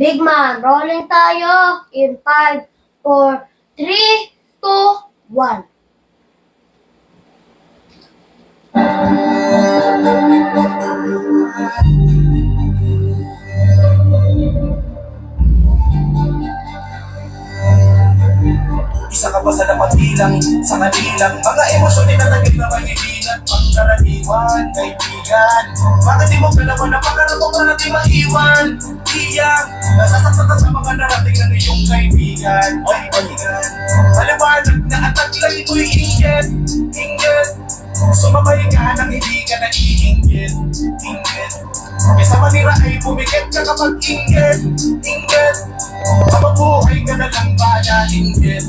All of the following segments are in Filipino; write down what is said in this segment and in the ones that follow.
Big man, rolling tayo in 5, 4, 3, 2, 1. Isa ka pa sa dapat bilang sa kanilang mga emosyon na naging na mahihilan pangkaraniwan, kaibigan. Bakit di mo galawan na pangarap mo para di maiwan? Iyang nasasaktan ka sa mga narating ng iyong kaibigan. Kaibigan, maliwanag na at taglay mo'y inggit. Sumabay ka nang hindi ka naiinggit. Kesa manira ay pumikit ka kapag inggit. Mabuhay ka na lang ba na inggit.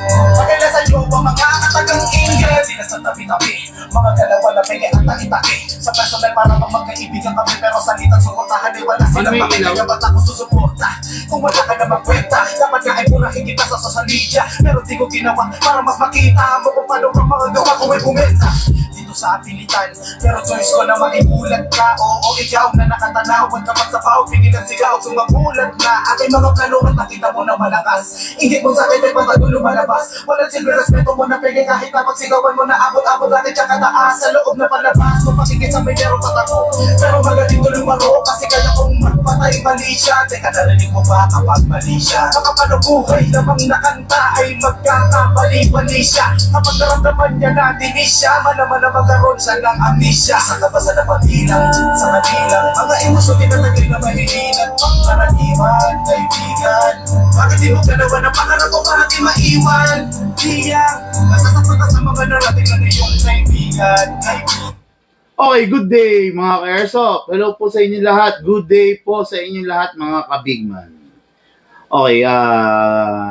Pakila sa'yo ang mga katagang inggit. Sila sa tabi-tabi, mga galawa na penge at nakitaki. Sa personal para magkaibigan kami, pero sa litang suportahan ay wala silang pakinggan. Kaya ba't ako susuporta? Kung wala ka na magkwenta, dapat nga ay purahin kita sa social media. Pero di ko ginawa para mas makita mo kung paano ang mga gawa ko ay bumenta dito sa pilitan. Pero choice ko na maibulat ka. Oo, ikaw na nakatanaw at kapag sa pao, pinilang sigaw, sumagulat na aking mga plano at nakita mo na malakas. Ingit mo sa akin ay patagulo malabas. Walang silbi, respeto mo na pili kahit na pagsigawan mo na abot-abot natin siya kataas. Sa loob na palabas, mapakingit sa may meron patako. Pero magaling ko lumaro kasi kaya kong magpatay mali siya. Teka, narinig mo ba kapag mali siya? Kapag buhay namang nakanta ay magkakabali-bali siya. Kapag naramdaman niya na dinis siya, malaman na magkaroon siya ng amnesia. Sa kabasa na paghilang, sa kanilang mga emosyon tinatagay na mahihilan pangkaraniwan, kaibigan. Bakit di mo galawa na pangarap mo para di maiwan? Diyang nasasaktan ka sa mga narating na iyong kaibigan. Okay, good day mga ka-airsoft. Hello po sa inyo lahat. Good day po sa inyo lahat mga ka-bigman. Okay,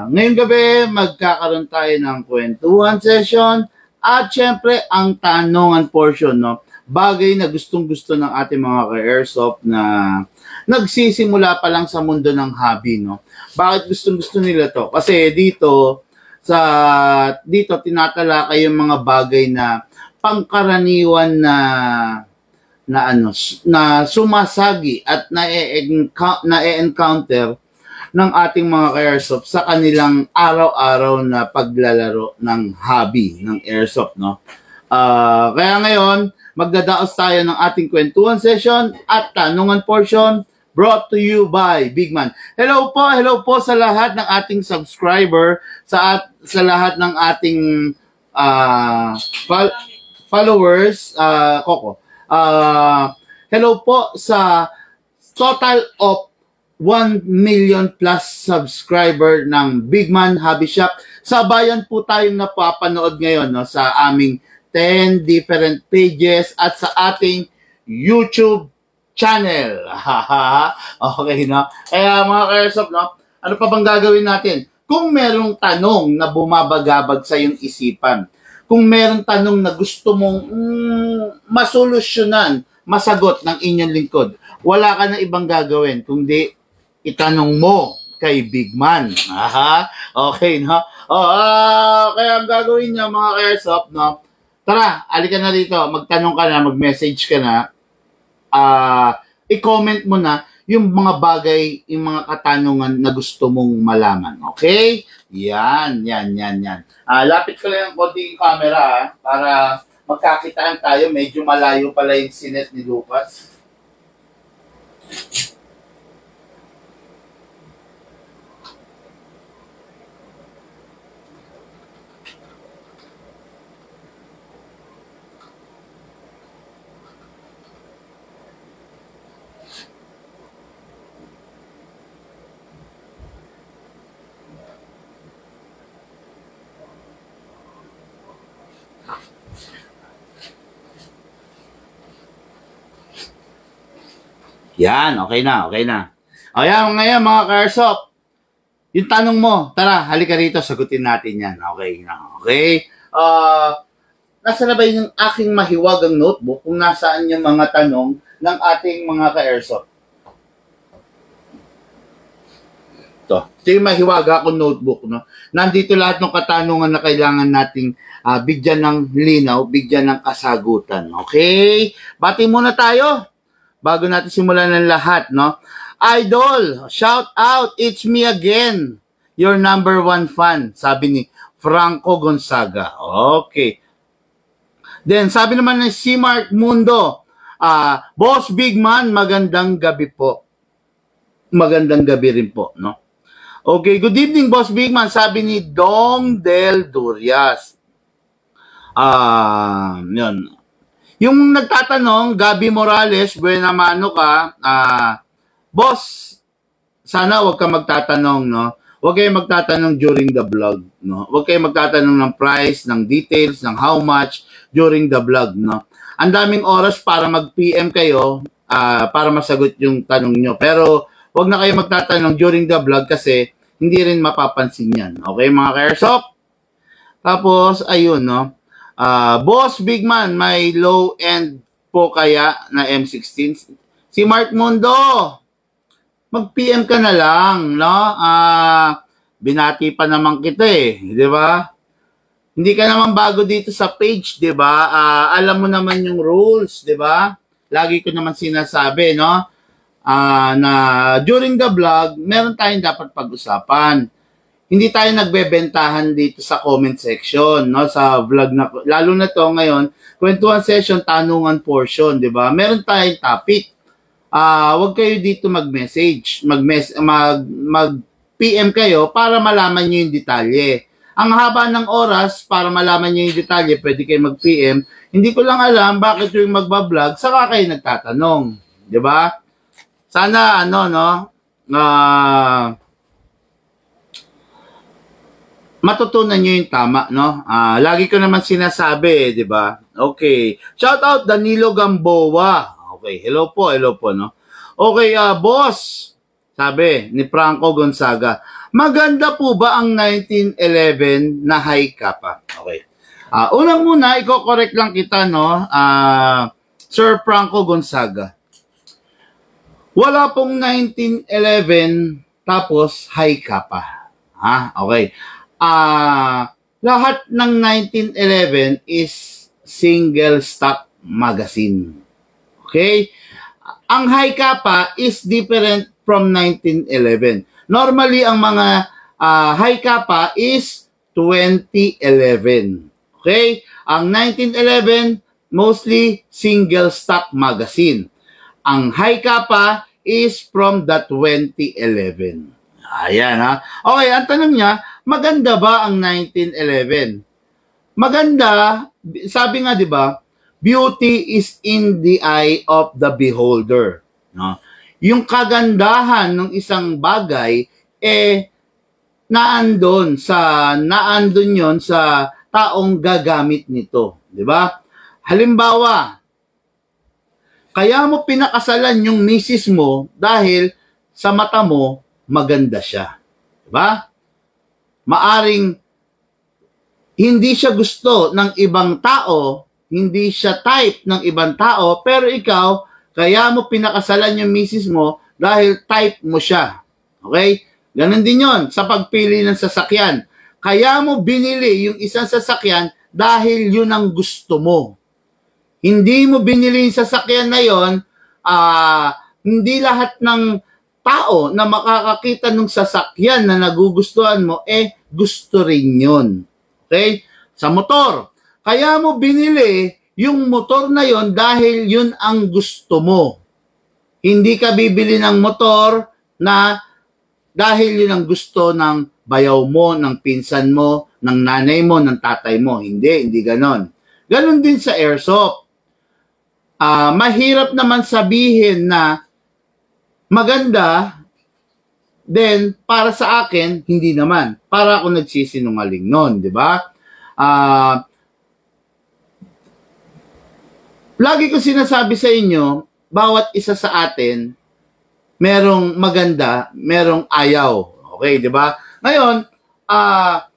ngayong gabi magkakaroon tayo ng kwentuhan session at syempre ang tanungan portion, no? Bagay na gustong-gusto ng ating mga ka-airsoft na nagsisimula pa lang sa mundo ng hobby, no? Bakit gustong-gusto nila to? Kasi dito tinatalakay yung mga bagay na pangkaraniwan na sumasagi at na-encounter ng ating mga airsoft sa kanilang araw-araw na paglalaro ng hobby ng airsoft, no? Kaya ngayon, magdadaos tayo ng ating kwentuhan session at tanungan portion brought to you by Big Man. Hello po sa lahat ng ating subscriber, sa lahat ng ating followers, Coco. Hello po sa total of 1 million plus subscriber ng Big Man Hobby Shop. Sabayan po tayong napapanood ngayon, no, sa aming 10 different pages at sa ating YouTube channel. Okay, no? Kaya mga ka-airsoft, no, ano pa bang gagawin natin? Kung merong tanong na bumabagabag sa iyong isipan, kung merong tanong na gusto mong masolusyonan, masagot ng inyong lingkod, wala ka na ibang gagawin kundi itanong mo kay Big Man. Okay, no? Kaya ang gagawin niya mga ka-airsoft, no? Tara, alika na dito, magtanong ka na, mag-message ka na, i-comment mo na yung mga bagay, yung mga katanungan na gusto mong malaman. Okay? Yan. Lapit ko lang ang konti yung camera, para magkakitaan tayo. Medyo malayo pala yung sinet ni Lucas. Yan, okay na. Ayan, ngayon mga ka-airsoft, yung tanong mo, tara, halika rito, sagutin natin yan. Okay na, okay? Nasa na ba yung aking mahiwagang notebook kung nasaan yung mga tanong ng ating mga ka-airsoft? Ito yung mahiwaga akong notebook, no? Nandito lahat ng katanungan na kailangan nating bigyan ng linaw, bigyan ng kasagutan. Okay? Bati muna tayo bago natin simulan ng lahat, no? Idol, shout out, it's me again. Your number 1 fan, sabi ni Franco Gonzaga. Okay. Then, sabi naman ni si Mark Mundo, Boss Big Man, magandang gabi po. Magandang gabi rin po, no? Okay, good evening, Boss Big Man, sabi ni Dong Del Durias. Yun. Yung nagtatanong, Gabi Morales, buena mano ka, boss, sana wag ka magtatanong, no? Huwag kayo magtatanong during the vlog, no? Huwag kayo magtatanong ng price, ng details, ng how much during the vlog, no? Ang daming oras para mag-PM kayo, para masagot yung tanong nyo. Pero, huwag na kayo magtatanong during the vlog kasi hindi rin mapapansin yan. Okay, mga ka-airsoft? Tapos, ayun, no? Boss Big Man, may low-end po kaya na M16? Si Mark Mundo, mag-PM ka na lang, no? Binati pa naman kita di ba? Hindi ka naman bago dito sa page, di ba? Alam mo naman yung rules, di ba? Lagi ko naman sinasabi, no? Na during the vlog, meron tayong dapat pag-usapan. Hindi tayo nagbebentahan dito sa comment section, no? Sa vlog na, lalo na to ngayon, kwentuhan session, tanungan portion, di ba? Meron tayong topic. Huwag kayo dito mag-message, mag-PM kayo para malaman nyo yung detalye. Ang haba ng oras para malaman nyo yung detalye, pwede kayo mag-PM. Hindi ko lang alam bakit yung magbablog, saka kayo nagtatanong, di ba? Sana, matutunan nyo yung tama, no? Lagi ko naman sinasabi, di ba? Okay. Shout out Danilo Gamboa. Okay, hello po, no? Okay, boss, sabi ni Franco Gonzaga, maganda po ba ang 1911 na high kappa? Okay. Unang muna, i-correct lang kita, no? Sir Franco Gonzaga. Wala pong 1911 tapos high kappa. Okay. Lahat ng 1911 is single stock magazine. Okay? Ang high kappa is different from 1911. Normally, ang mga high kappa is 2011. Okay? Ang 1911, mostly single stock magazine. Ang high kappa is from the 2011. Ayan, ha? Okay, ang tanong niya, maganda ba ang 1911? Maganda, sabi nga, di ba, beauty is in the eye of the beholder. No? Yung kagandahan ng isang bagay, naandun yon sa taong gagamit nito. Di ba? Halimbawa, kaya mo pinakasalan yung misis mo dahil sa mata mo, maganda siya. Di ba? Maaring hindi siya gusto ng ibang tao, hindi siya type ng ibang tao, pero ikaw, kaya mo pinakasalan yung misis mo dahil type mo siya. Okay? Ganon din yon sa pagpili ng sasakyan. Kaya mo binili yung isang sasakyan dahil yun ang gusto mo. Hindi mo binili yung sasakyan na yon, hindi lahat ng tao na makakakita ng sasakyan na nagugustuhan mo, gusto rin yun. Okay? Sa motor. Kaya mo binili yung motor na yon dahil yun ang gusto mo. Hindi ka bibili ng motor na dahil yun ang gusto ng bayaw mo, ng pinsan mo, ng nanay mo, ng tatay mo. Hindi ganon. Ganon din sa airsoft. Mahirap naman sabihin na maganda, then para sa akin, hindi naman. Para ako nagsisinungaling nun, di ba? Lagi ko sinasabi sa inyo, bawat isa sa atin, merong maganda, merong ayaw. Okay, di ba? Ngayon,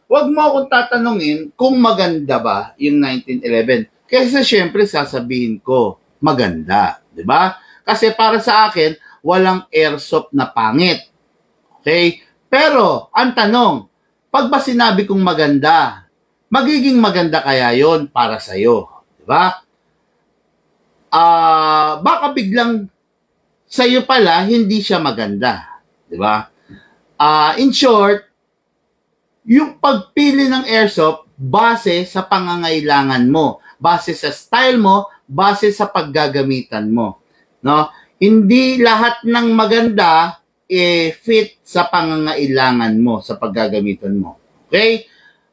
wag mo akong tatanungin kung maganda ba yung 1911. Kasi syempre sasabihin ko, maganda. Di ba? Kasi para sa akin, walang airsoft na pangit. Okay? Pero, ang tanong, pag ba sinabi kong maganda, magiging maganda kaya yon para sa'yo? Di ba? Baka biglang sa'yo pala, hindi siya maganda. Diba? In short, yung pagpili ng airsoft, base sa pangangailangan mo, base sa style mo, base sa paggagamitan mo. No? Hindi lahat ng maganda fit sa pangangailangan mo, sa paggagamitan mo. Okay?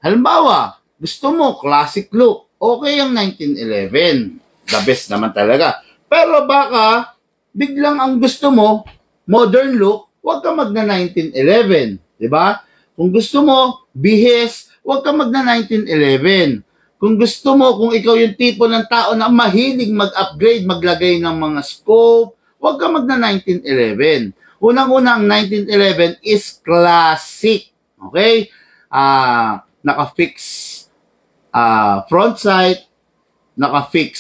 Halimbawa, gusto mo classic look, okay ang 1911. The best naman talaga. Pero baka, biglang ang gusto mo, modern look, huwag ka magna 1911. Diba? Kung gusto mo, bihis, huwag ka magna 1911. Kung gusto mo, kung ikaw yung tipo ng tao na mahilig mag-upgrade, maglagay ng mga scope, huwag ka magna 1911. Unang-una, ang 1911 is classic. Okay? Naka-fix front sight, naka-fix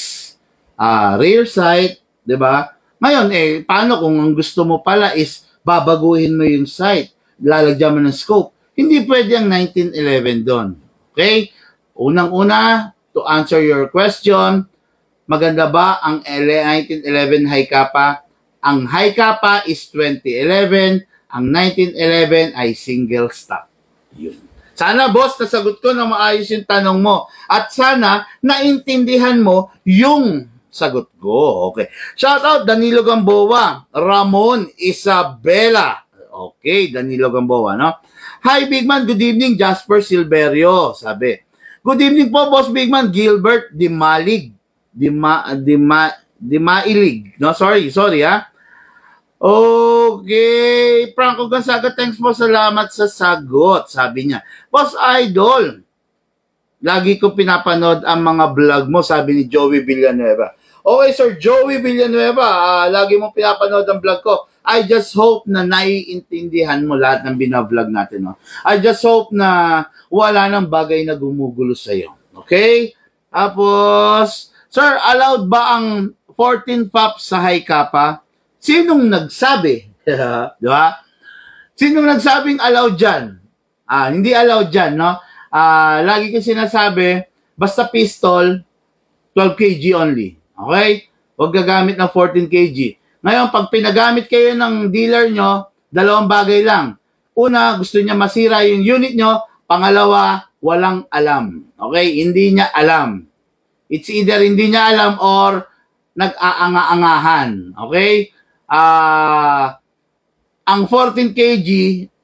rear sight, 'di ba? Ngayon paano kung ang gusto mo pala is babaguhin mo yung sight, lalagyan mo ng scope? Hindi pwede ang 1911 doon. Okay? Unang-una, to answer your question, maganda ba ang 1911 high kappa? Ang high kappa is 2011, ang 1911 ay single stock. Yun. Sana, boss, nasagot ko na maayos yung tanong mo. At sana, naintindihan mo yung sagot ko. Okay. Shout out, Danilo Gamboa, Ramon Isabela. Okay, Danilo Gamboa, no? Hi, Big Man. Good evening, Jasper Silverio. Sabi. Good evening po, Boss Big Man. Gilbert Dimailig. Dimailig. No, sorry, ha? Okay. Franco Gonzaga, thanks po. Salamat sa sagot. Sabi niya. Boss Idol, lagi ko pinapanood ang mga vlog mo, sabi ni Joey Villanueva. Okay, Sir Joey Villanueva, lagi mo pinapanood ang vlog ko. I just hope na naiintindihan mo lahat ng binablog natin. No? I just hope na wala nang bagay na gumugulo sa'yo. Okay? Tapos, Sir, allowed ba ang 14 pops sa high kappa? Sinong nagsabi? Di ba? Sinong nagsabing allowed dyan? Hindi allowed dyan, no? Lagi ko sinasabi, basta pistol, 12 kg only. Okay? Huwag gagamit ng 14 kg. Ngayon, pag pinagamit kayo ng dealer nyo, dalawang bagay lang. Una, gusto niya masira yung unit nyo. Pangalawa, walang alam. Okay? Hindi niya alam. It's either hindi niya alam or nag-aanga-angahan. Okay? Ang 14 kg,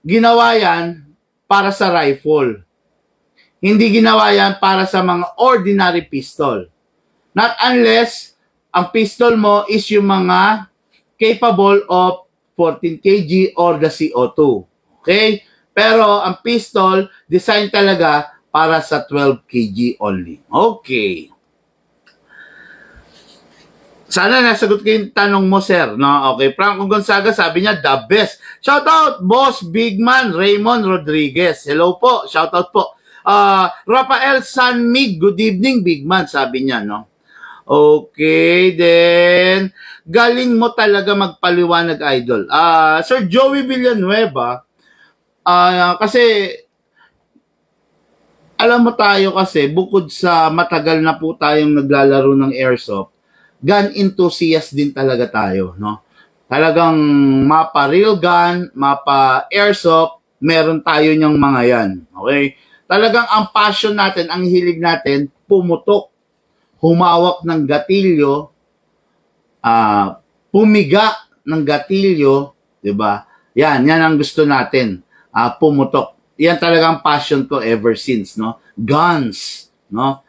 ginawa yan para sa rifle. Hindi ginawa yan para sa mga ordinary pistol. Not unless ang pistol mo is yung mga capable of 14 kg or the CO2. Okay? Pero ang pistol, design talaga para sa 12 kg only. Okay. Sana nasagot ko yung tanong mo, sir. No? Okay. Franco Gonzaga, sabi niya, the best. Shout out, Boss Big Man, Raymond Rodriguez. Hello po. Shout out po. Rafael Sanmig, good evening, Big Man, sabi niya, no? Okay, then, galing mo talaga magpaliwanag, Idol. Sir Joey Villanueva, kasi, alam mo tayo kasi, bukod sa matagal na po tayong naglalaro ng airsoft, gun enthusiast din talaga tayo, no? Talagang mapa real gun, mapa airsoft, meron tayo niyang mga yan, okay? Talagang ang passion natin, ang hilig natin, pumutok, humawak ng gatilyo, pumiga ng gatilyo, 'di ba? Yan ang gusto natin. Pumutok. Yan talagang passion ko ever since, no? Guns, no?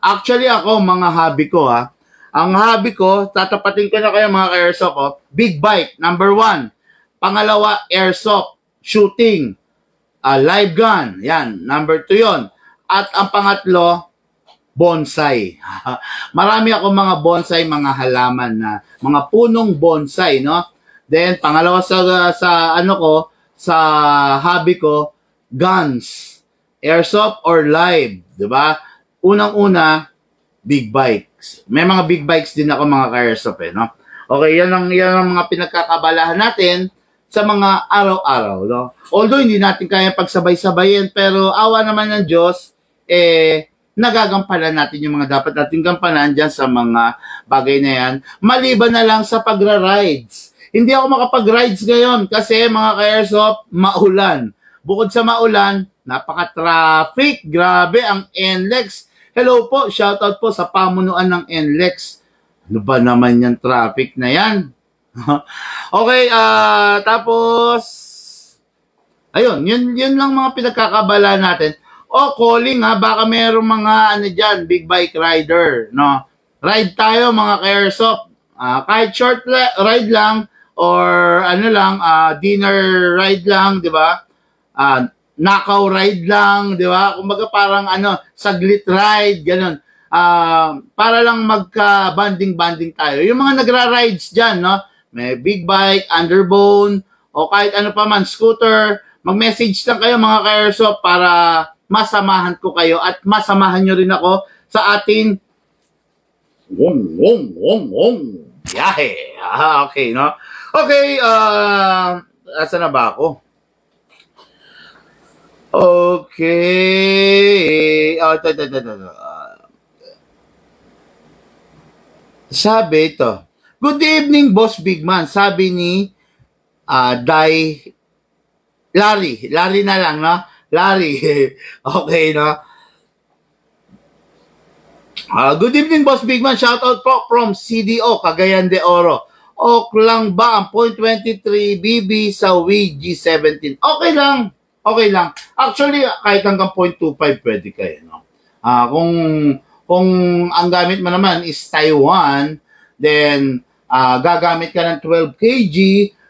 Actually ako, mga hobby ko, ang hobby ko, tatapatin ko na kayo mga airsoft, big bike, number 1. Pangalawa, airsoft, shooting, live gun, yan, number 2 yon. At ang pangatlo, bonsai. Marami ako mga bonsai, mga halaman na, mga punong bonsai, no? Then, pangalawa sa hobby ko, guns, airsoft or live, di ba? Unang-una, big bikes. May mga big bikes din ako mga ka-airsoft, no? Okay, yan ang mga pinagkakabalahan natin sa mga araw-araw, no? Although hindi natin kaya pagsabay-sabayin, pero awa naman ng Diyos, nagagampanan natin yung mga dapat natin gampanan dyan sa mga bagay na yan. Maliban na lang sa pagra-rides. Hindi ako makapag-rides ngayon kasi mga ka-airsoft, maulan. Bukod sa maulan, napaka-traffic. Grabe ang NLEX. Hello po, shoutout po sa pamunuan ng NLEX. Ano ba naman yung traffic na yan? Okay, tapos, ayun, yun lang mga pinagkakabala natin. O, calling ha, baka merong mga, big bike rider, no? Ride tayo mga ka-airsoft. Kahit short ride lang, or dinner ride lang, di ba? Nakaw ride lang, di ba? Kumbaga parang saglit ride, ganun. Para lang magka-banding-banding tayo. Yung mga nagra-rides dyan, no? May big bike, underbone, o kahit ano pa man, scooter, mag-message lang kayo mga ka-airsoft para masamahan ko kayo at masamahan nyo rin ako sa ating biyahe. Okay, no? Okay, asa na ba ako? Okay. Sabi ito, good evening, Boss Bigman. Sabi ni Larry na lang, no? Larry. Okay, no? Good evening, Boss Bigman. Shout out po from CDO, Cagayan de Oro. Ok lang ba ang .23 BB sa Wii G17? Okay lang. Okay lang. Actually, kahit hanggang .25 pwede kayo, no? Kung ang gamit mo naman is Taiwan, then gagamit ka ng 12 kg,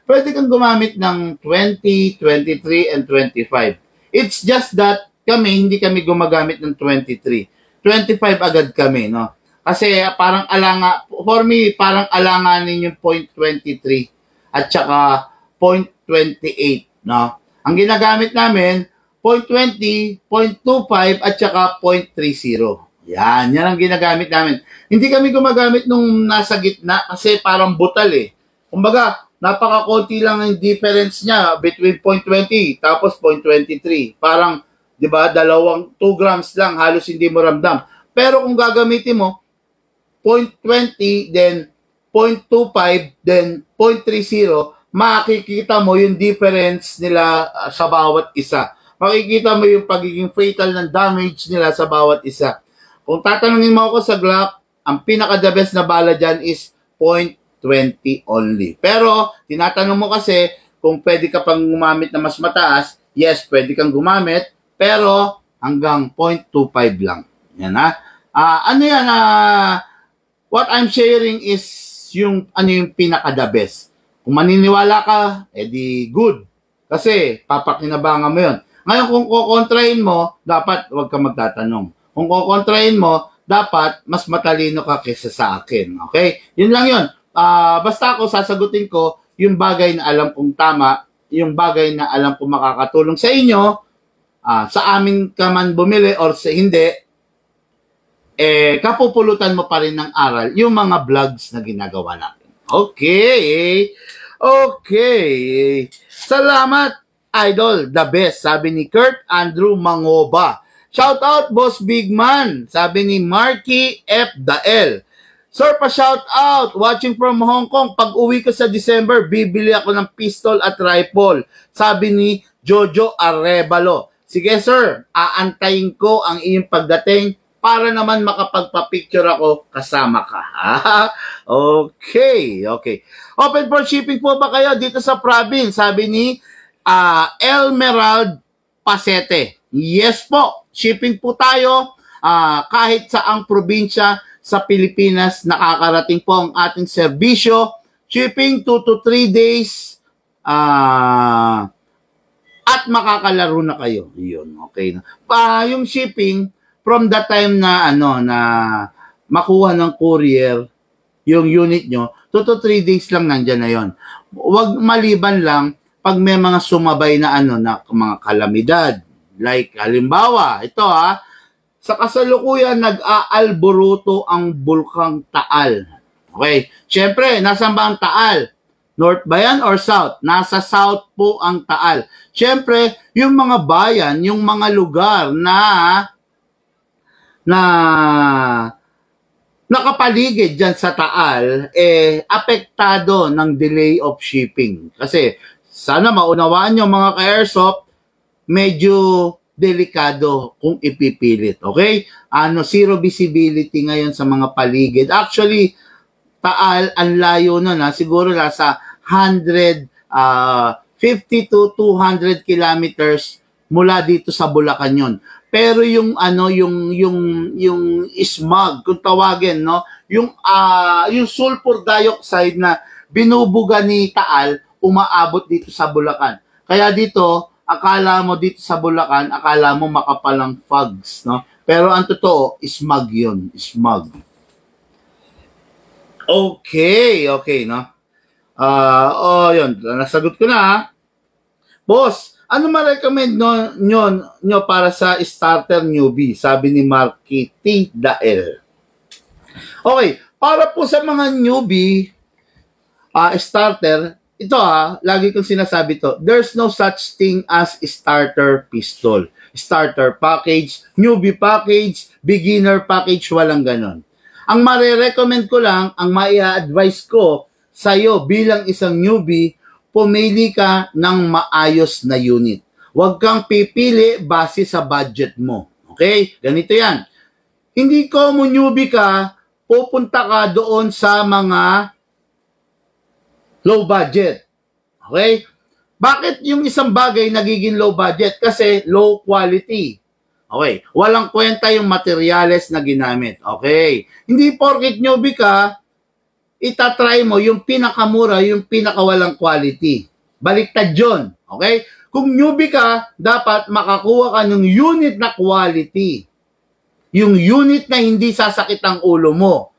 pwede kang gumamit ng 20, 23, and 25. It's just that hindi kami gumagamit ng 23. 25 agad kami, no? Kasi parang for me, parang alanganin yung .23 at saka .28, no? Ang ginagamit namin, .20, .25 at saka .30. Yan ang ginagamit namin. Hindi kami gumagamit nung nasa gitna kasi parang butal eh. Kumbaga, napaka-konti lang ang difference niya between .20 tapos .23. Parang, di ba, 2 grams lang, halos hindi mo ramdam. Pero kung gagamitin mo, .20, then .25, then .30, makikita mo yung difference nila sa bawat isa. Makikita mo yung pagiging fatal ng damage nila sa bawat isa. Kung tatanungin mo ako sa Glock, ang pinaka-the best na bala dyan is .20 only. Pero, tinatanong mo kasi kung pwede ka pang gumamit na mas mataas, yes, pwede kang gumamit, pero hanggang .25 lang. Yan ha. What I'm sharing is yung pinaka-the best. Kung maniniwala ka, edi good. Kasi papakinabangan mo yun. Ngayon, kung kukontrahin mo, dapat huwag ka magtatanong. Kung kukontrahin mo, dapat mas matalino ka kaysa sa akin. Okay? Yun lang yun. Basta ako sasagutin ko yung bagay na alam kong tama, yung bagay na alam kong makakatulong sa inyo, sa amin ka man bumili or sa hindi, kapupulutan mo pa rin ng aral yung mga vlogs na ginagawa natin. Okay. Okay. Salamat, Idol. The best. Sabi ni Kurt Andrew Mangoba. Shout out, Boss Bigman. Sabi ni Marky F. Dael. Sir, pa-shout out. Watching from Hong Kong. Pag uwi ko sa December, bibili ako ng pistol at rifle. Sabi ni Jojo Arevalo. Sige, sir. Aantayin ko ang iyong pagdating para naman makapagpa-picture ako kasama ka. Okay. Open for shipping po ba kayo dito sa province? Sabi ni Elmerald Pasete. Yes po. Shipping po tayo. Kahit saang probinsya sa Pilipinas, nakakarating po ang ating serbisyo. Shipping 2 to 3 days. At makakalaro na kayo. Yun, okay. Yung shipping, from the time na makuha ng courier yung unit nyo, 2 to 3 days lang nandyan na yon. Huwag maliban lang pag may mga sumabay na na mga kalamidad. Like, halimbawa, ito sa kasalukuyan, nag-aalboruto ang Bulkang Taal. Okay? Siyempre, nasan ba ang Taal? North ba yan or South? Nasa South po ang Taal. Siyempre, yung mga bayan, yung mga lugar na nakapaligid dyan sa Taal, apektado ng delay of shipping. Kasi, sana maunawaan nyo mga ka-airsoft, medyo delikado kung ipipilit. Okay? Zero visibility ngayon sa mga paligid. Actually, Taal, ang layo na siguro nasa 50 to 200 kilometers mula dito sa Bulacan yun. Pero yung smog, kung tawagin, no, yung sulfur dioxide na binubuga ni Taal, umaabot dito sa Bulacan. Kaya dito, akala mo dito sa Bulacan, akala mo makapalang fogs, no? Pero ang totoo, smog yun, smog. Okay, no? Yun, nasagot ko na, ha? Boss, ano ma-recommend nyo para sa starter newbie? Sabi ni Marky T. Dael. Okay, para po sa mga newbie starter, ito lagi kong sinasabi to, there's no such thing as starter pistol. Starter package, newbie package, beginner package, walang ganon. Ang marirecommend ko lang, ang mai-advise ko sa'yo bilang isang newbie, pumili ka ng maayos na unit. Huwag kang pipili base sa budget mo. Okay? Ganito yan. Hindi ko mo newbie ka, pupunta ka doon sa mga low budget. Okay? Bakit yung isang bagay nagiging low budget? Kasi low quality. Okay? Walang kwenta yung materyales na ginamit. Okay? Hindi porket newbie ka, itatry mo yung pinakamura, yung pinakawalang quality. Baliktad yun. Okay? Kung newbie ka, dapat makakuha ka ng unit na quality. Yung unit na hindi sasakit ang ulo mo.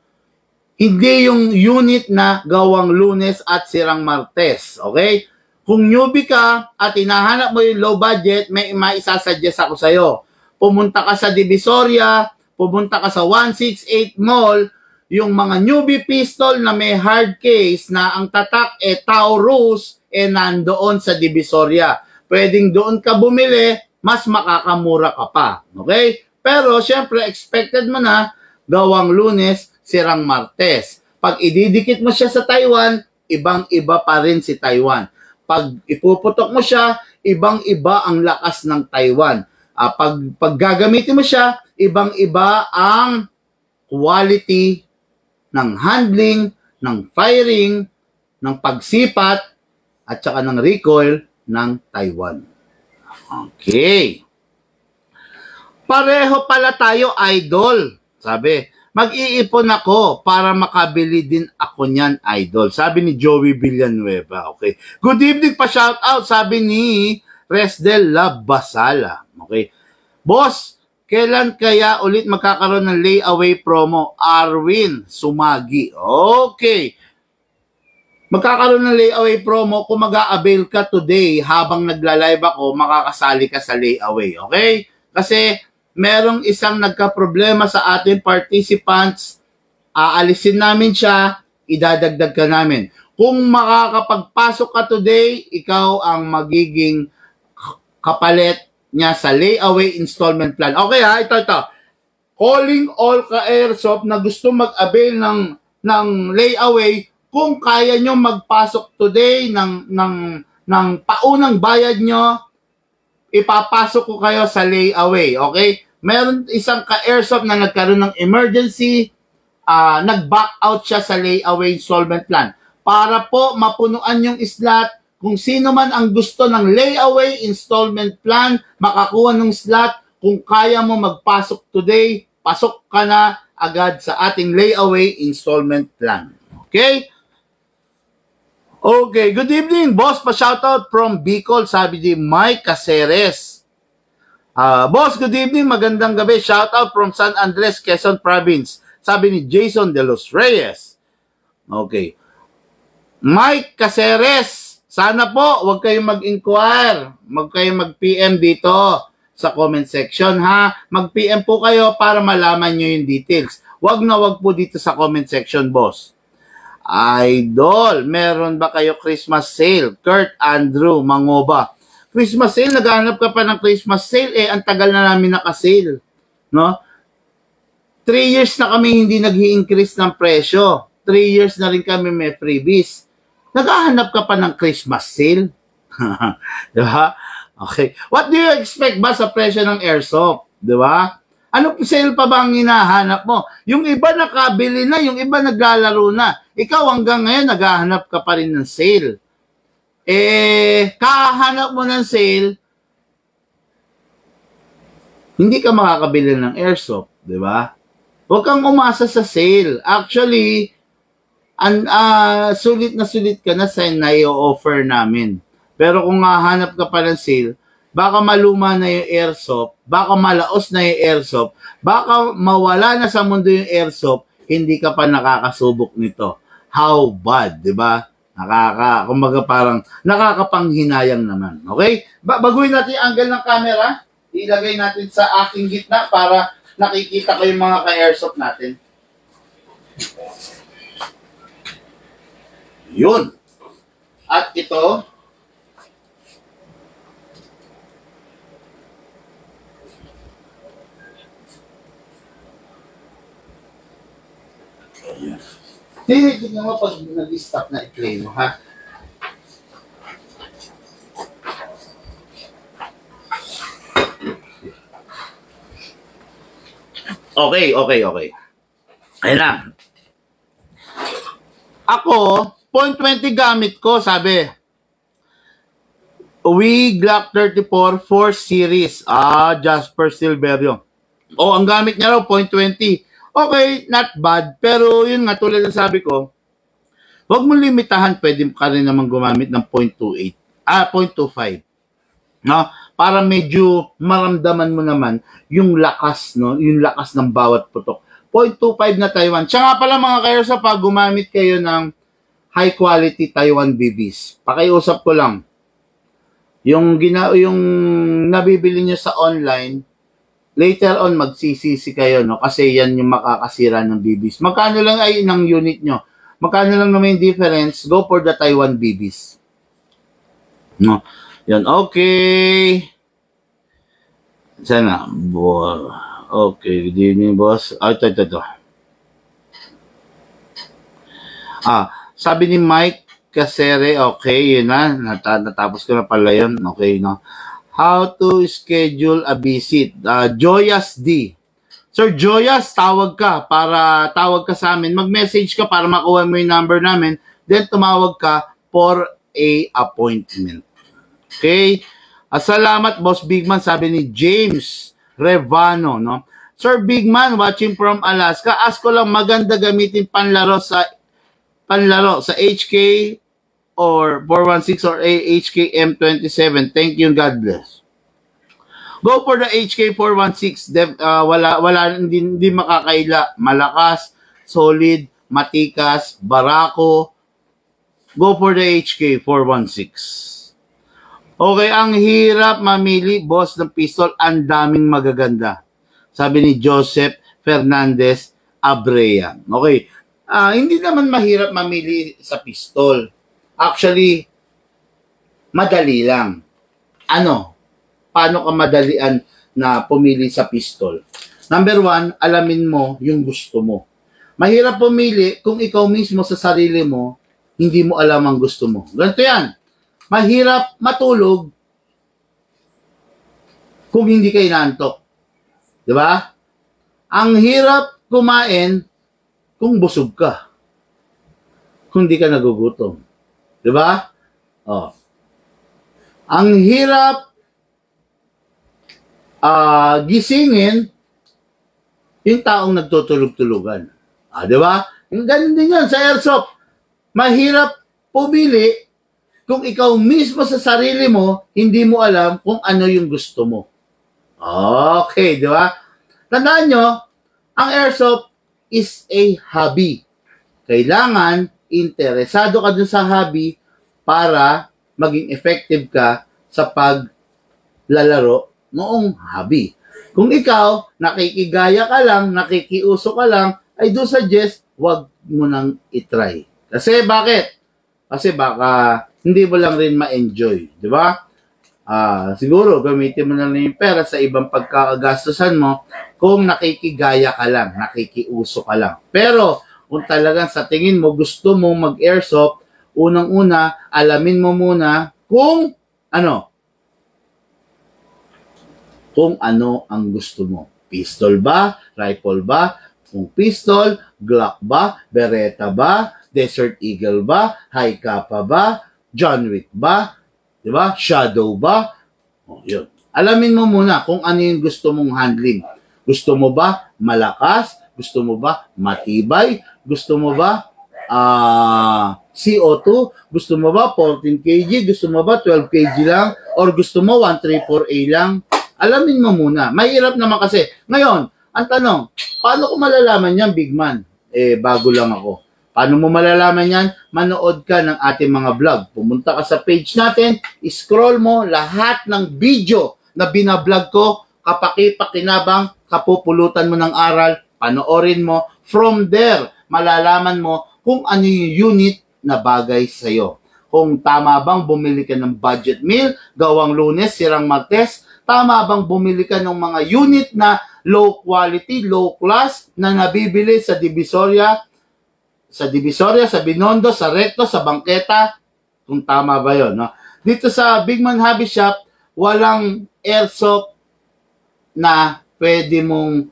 Hindi yung unit na gawang Lunes at sirang Martes. Okay? Kung newbie ka at hinahanap mo yung low budget, may maisasuggest ako sa'yo. Pumunta ka sa Divisoria, pumunta ka sa 168 Mall, yung mga newbie pistol na may hard case na ang tatak Taurus nandoon sa Divisoria. Pwedeng doon ka bumili, mas makakamura ka pa. Okay? Pero syempre expected mo na gawang Lunes, sirang Martes. Pag ididikit mo siya sa Taiwan, ibang-iba pa rin si Taiwan. Pag ipuputok mo siya, ibang-iba ang lakas ng Taiwan. Pag gagamitin mo siya, ibang-iba ang quality ng handling, ng firing, ng pagsipat, at saka ng recoil ng Taiwan. Okay. Pareho pala tayo, idol. Sabi, mag-iipon ako para makabili din ako niyan, idol. Sabi ni Joey Villanueva. Okay. Good evening pa, shout out. Sabi ni Resdel Labasala. Okay. Boss, kailan kaya ulit magkakaroon ng layaway promo? Arwin Sumagi. Okay. Magkakaroon ng layaway promo kung mag-a-avail ka today habang nagla-live ako, makakasali ka sa layaway. Okay? Kasi merong isang nagka-problema sa ating participants, aalisin namin siya, idadagdag ka namin. Kung makakapagpasok ka today, ikaw ang magiging kapalit niya sa layaway installment plan. Okay ito. Calling all ka-airsoft na gusto mag-avail ng layaway, kung kaya nyo magpasok today ng paunang bayad nyo, ipapasok ko kayo sa layaway. Okay? Meron isang ka-airsoft na nagkaroon ng emergency, nag-back out siya sa layaway installment plan. Para po mapunuan yung slot, kung sino man ang gusto ng layaway installment plan, makakuha ng slot. Kung kaya mo magpasok today, pasok ka na agad sa ating layaway installment plan. Okay? Okay, good evening, boss. Pa-shoutout from Bicol, sabi ni Mike Caceres. Boss, good evening, magandang gabi. Shoutout from San Andres, Quezon Province, sabi ni Jason De Los Reyes. Okay. Mike Caceres, sana po, huwag kayong mag-inquire, huwag kayong mag-PM dito sa comment section, ha? Mag-PM po kayo para malaman nyo yung details. Huwag na huwag po dito sa comment section, boss. Idol, meron ba kayo Christmas sale? Kurt Andrew Mangoba. Christmas sale, naghahanap ka pa ng Christmas sale, ang tagal na namin nakasale. No? 3 years na kami hindi nag-i-increase ng presyo. 3 years na rin kami may freebies. Naghahanap ka pa ng Christmas sale? Diba? Okay. What do you expect ba sa presyo ng airsoft? Diba? Ano sale pa ba ang hinahanap mo? Yung iba nakabili na, yung iba naglalaro na. Ikaw hanggang ngayon naghahanap ka pa rin ng sale. Kahanap mo ng sale, hindi ka makakabili ng airsoft, di ba? Huwag kang umasa sa sale. Actually, sulit na sulit ka na sa na-i-offer namin. Pero kung hahanap ka pa ng sale, baka maluma na yung airsoft, baka malaos na yung airsoft, baka mawala na sa mundo yung airsoft, hindi ka pa nakakasubok nito. How bad, di ba? Kumbaga parang nakakapanghinayang naman. Okay? Baguhin natin yung angle ng camera. Ilagay natin sa aking gitna para nakikita ko yung mga ka-airsoft natin. Yun. At ito, ayan. Tingnan mo pag nag-stop na i-play mo, ha? Okay. Ayan na. Ako, .20 gamit ko, sabi. Glock 34 4 series. Jasper Silverio. Ang gamit niya raw, .20. Okay, not bad. Pero yun nga, tulad ng sabi ko, huwag mo limitahan, pwede ka rin naman gumamit ng .28. 0.25. No? Para medyo maramdaman mo naman yung lakas, no? Yung lakas ng bawat putok. 0.25 na Taiwan. Siya nga pala mga kayo, sa pag gumamit kayo ng high quality Taiwan BBs. Pakiusap ko lang. Yung nabibili nyo sa online, later on, magsisisi kayo, no? Kasi yan yung makakasira ng BBs. Magkano lang ay ng unit nyo? Magkano lang naman yung difference? Go for the Taiwan BBs. No? Yan, okay. Sana. Okay, good evening, boss. Ito. Sabi ni Mike Casere, okay, yun na. Natapos ko na pala yun. Okay, no? How to schedule a visit. Joyas D. Sir Joyas, tawag ka sa amin. Mag-message ka para makuha mo yung number namin. Then tumawag ka for a appointment. Okay? Salamat, Boss Bigman, sabi ni James Revano. No? Sir Bigman, watching from Alaska. Ask ko lang, maganda gamitin panlaro sa HK or 416 or HK M27. Thank you and God bless. Go for the HK 416. Hindi makakaila. Malakas, solid, matikas, barako. Go for the HK 416. Okay, ang hirap mamili, boss, ng pistol. Ang daming magaganda. Sabi ni Joseph Fernandez Abrea. Okay. Hindi naman mahirap mamili sa pistol. Actually, madali lang. Paano ka madalian na pumili sa pistol? Number 1, alamin mo yung gusto mo. Mahirap pumili kung ikaw mismo sa sarili mo, hindi mo alam ang gusto mo. Ganito yan. Mahirap matulog kung hindi ka inaantok. Diba? Ang hirap kumain kung busog ka. Kung hindi ka nagugutom. Diba? Ang hirap gisingin yung taong nagtutulog-tulugan. Diba? Ganun din yan sa airsoft. Mahirap pumili kung ikaw mismo sa sarili mo, hindi mo alam kung ano yung gusto mo. Okay, di ba? Tandaan nyo, ang airsoft is a hobby. Kailangan, interesado ka dun sa hobby para maging effective ka sa paglalaro noong hobby. Kung ikaw, nakikigaya ka lang, nakikiuso ka lang, I do suggest, wag mo nang itry. Kasi bakit? Kasi baka hindi mo lang rin ma-enjoy, di ba? Siguro gamitin mo na lang yung pera sa ibang pagkakagastusan mo kung nakikigaya ka lang, nakikiuso ka lang. Pero kung talagang sa tingin mo gusto mo mag-airsoft, unang-una, alamin mo muna kung ano ang gusto mo. Pistol ba? Rifle ba? Kung pistol, Glock ba? Beretta ba? Desert Eagle ba? Hi-Capa ba? John Wick ba? Diba? Shadow ba? Yun. Alamin mo muna kung ano yung gusto mong handling. Gusto mo ba malakas? Gusto mo ba matibay? Gusto mo ba CO2? Gusto mo ba 14 kg? Gusto mo ba 12 kg lang? Or gusto mo 134A lang? Alamin mo muna. Mahirap naman kasi. Ngayon, ang tanong, paano ko malalaman yan, big man? Bago lang ako. Paano mo malalaman yan? Manood ka ng ating mga vlog. Pumunta ka sa page natin, scroll mo lahat ng video na binablog ko, kapaki-pakinabang, kapupulutan mo ng aral, panoorin mo. From there, malalaman mo kung ano yung unit na bagay sa'yo. Kung tama bang bumili ka ng budget meal, gawang Lunes, sirang Martes, tama bang bumili ka ng mga unit na low quality, low class, na nabibili sa Divisoria, sa Binondo, sa Recto, sa Bangketa, kung tama ba yun, no? Dito sa Big Man Hobby Shop, walang airsoft na pwede mong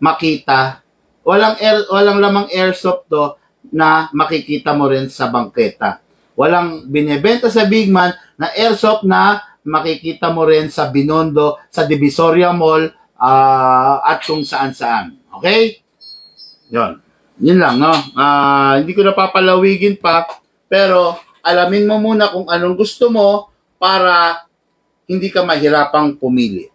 makita. Walang lamang airsoft to na makikita mo rin sa Bangketa. Walang binebenta sa Big Man na airsoft na makikita mo rin sa Binondo, sa Divisoria Mall, at kung saan-saan. Okay? Yun lang, no? Hindi ko napapalawigin pa, pero alamin mo muna kung anong gusto mo para hindi ka mahirapang pumili.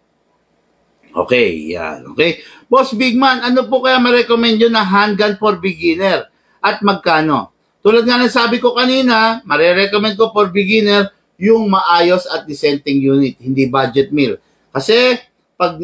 Okay, yan. Okay? Boss Big Man, ano po kaya ma-recommend yun na handgun for beginner? At magkano? Tulad nga ng sabi ko kanina, ma-recommend ko for beginner yung maayos at dissenting unit, hindi budget meal. Kasi, pag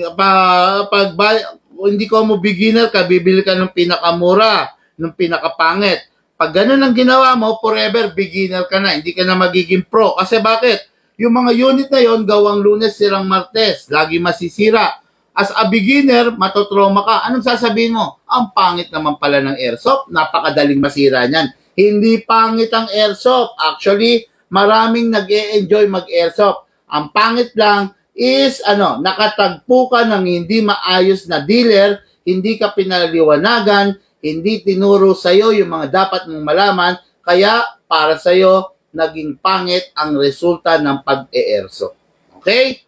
hindi ko mo beginner ka, bibili ka ng pinakamura, ng pinakapangit. Pag ganun ang ginawa mo, forever beginner ka na, hindi ka na magiging pro. Kasi bakit? Yung mga unit na yon gawang Lunes, sirang Martes, lagi masisira. As a beginner, matotrauma ka. Anong sasabihin mo? Ang pangit naman pala ng airsoft, napakadaling masira niyan. Hindi pangit ang airsoft. Actually, maraming nag-e-enjoy mag-airsoft. Ang pangit lang is, nakatagpo ka ng hindi maayos na dealer, hindi ka pinaliwanagan, hindi tinuro sa'yo yung mga dapat mong malaman, kaya para sa'yo, naging pangit ang resulta ng pag-e-airsoft. Okay?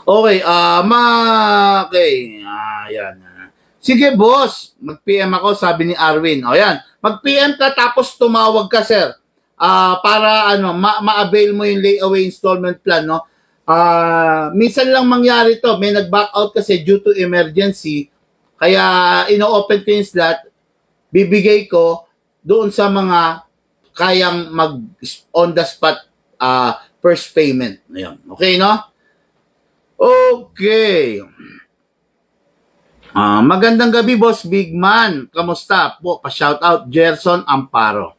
Okay, yan. Sige, boss, mag-PM ako, sabi ni Arwin. O yan, mag-PM ka tapos tumawag ka, sir. Para ma-avail mo yung layaway installment plan, no? Minsan lang mangyari to, may nag-back out kasi due to emergency, kaya ino-open ko yung slot, bibigay ko doon sa mga kayang mag on the spot first payment. Ayun. Okay, no? Okay. Magandang gabi, Boss Big Man. Kamusta po? Pa-shout out Gerson Amparo.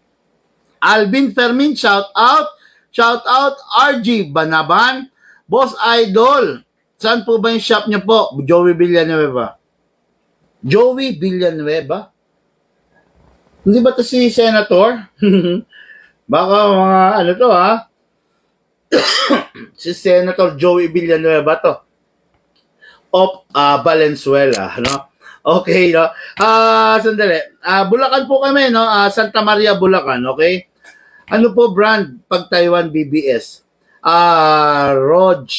Alvin Fermin, shout out. Shout out RG Banaban. Boss Idol. Saan po ba yung shop niyo po? Joey Villanueva. Joey Villanueva? Hindi ba to si Senator? Baka mga to si Senator Joey Villanueva to. Of Valenzuela, no? Okay, no? Sandali. Bulacan po kami, no? Santa Maria, Bulacan, okay? Ano po brand pag Taiwan BBS? Rog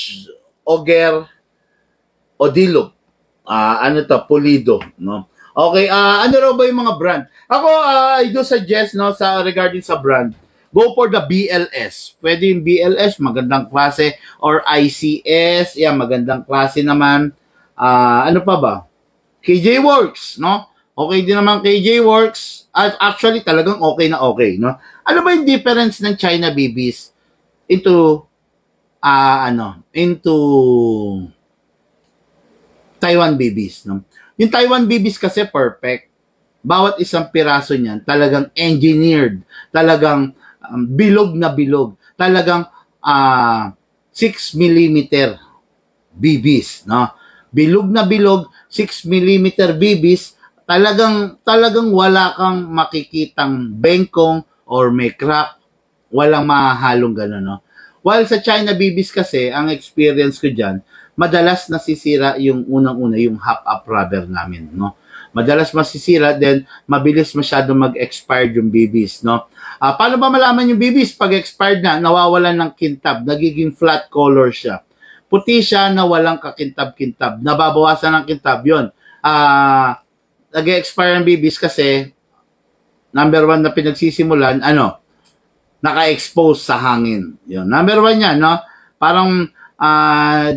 Oger Odilo. Pulido, no? Okay, ano raw ba yung mga brand? Ako, I do suggest, no, regarding sa brand, go for the BLS. Pwede yung BLS, magandang klase, or ICS, yan, magandang klase naman. Ano pa ba? KJ Works, no? Okay din naman KJ Works. Actually, talagang okay na okay, no? Ano ba yung difference ng China BBs into Taiwan BBs, no? Yung Taiwan BBs kasi perfect. Bawat isang piraso niyan talagang engineered, talagang bilog na bilog, talagang 6 millimeter BBs, no? Bilog na bilog, 6 millimeter BBs, talagang wala kang makikitang bengkong or may crack, walang mahahalong gano'n, no? While sa China BBs kasi, ang experience ko dyan, madalas nasisira yung unang-una, yung half-up rubber namin, no? Madalas masisira, then mabilis masyado mag-expired yung BBs, no? Paano ba malaman yung BBs? Pag expired na, nawawalan ng kintab, nagiging flat color siya. Puti siya na walang kakintab-kintab. Nababawasan ng kintab, yun. Nag-expire ang BBs kasi, number 1 na pinagsisimulan, naka-expose sa hangin. Yun. Number 1 yan, no? Parang,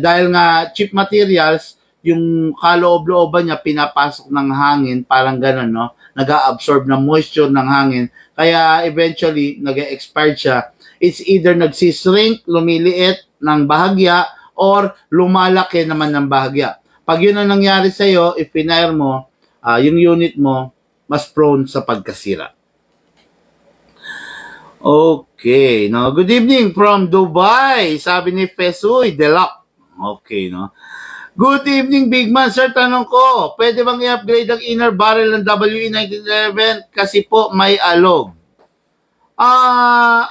dahil nga cheap materials, yung kaloob-looban niya pinapasok ng hangin, parang gano'n, no? Nag-absorb ng moisture ng hangin. Kaya eventually, nag-expire siya. It's either nagsishrink, lumiliit ng bahagya, or lumalaki naman ng bahagya. Pag yun ang nangyari sa'yo, if pinire mo, yung unit mo, mas prone sa pagkasira. Okay, no? Good evening from Dubai, sabi ni Fesoy Delak. Okay, no? Good evening, Big Man. Sir, tanong ko, pwede bang i-upgrade ang inner barrel ng WE-1911 kasi po may alog?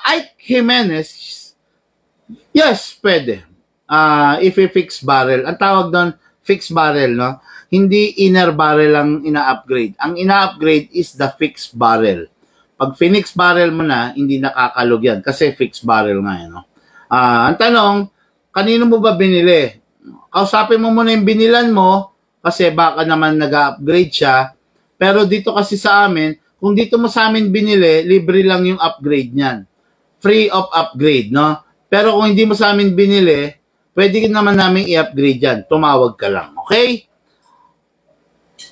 Ike Jimenez, yes, pwede. If i-fix barrel. Ang tawag doon, fixed barrel, no? Hindi inner barrel ang ina-upgrade. Ang ina-upgrade is the fixed barrel. Pag finix barrel mo na, hindi nakakalog yan kasi fixed barrel nga yan, no? Ang tanong, kanino mo ba binili? Kausapin mo muna yung binilan mo kasi baka naman nag-upgrade siya. Pero dito kasi sa amin, kung dito mo sa amin binili, libre lang yung upgrade niyan. Free of upgrade, no? Pero kung hindi mo sa amin binili, pwede naman namin i-upgrade yan. Tumawag ka lang, okay?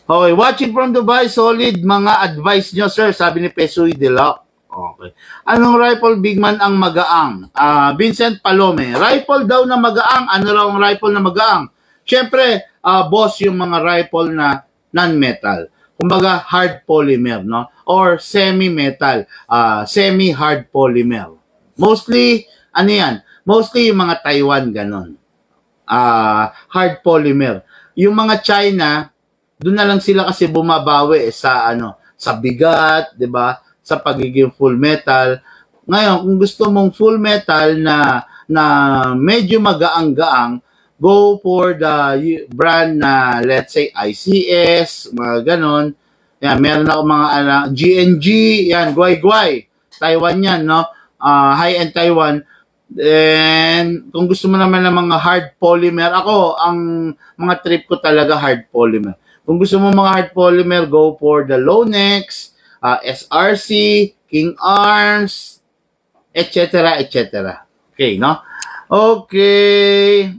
Okay, watching from Dubai, solid mga advice nyo, sir, sabi ni Pesoy Delak. Okay. Anong rifle, Big Man, ang magaang? Vincent Palome, rifle daw na magaang. Ano raw ang rifle na magaang? Siyempre, boss, yung mga rifle na non-metal. Kumbaga, hard polymer, no? Or semi-metal, semi-hard polymer. Mostly, ano yan? Mostly yung mga Taiwan, ganon. Hard polymer. Yung mga China, doon na lang sila kasi bumabawi sa sa bigat, 'di ba? Sa pagiging full metal. Ngayon, kung gusto mong full metal na medyo magaang-gaang, go for the brand na let's say ICS, mga ganon. Yan, meron ako mga GNG, yan, Guay-Guay. Taiwan yan, no? High-end Taiwan. And kung gusto mo naman ng mga hard polymer, ako, ang mga trip ko talaga hard polymer. Kung gusto mo mga hard polymer, go for the Lonex, SRC, King Arms, etc., etc. Okay, no? Okay.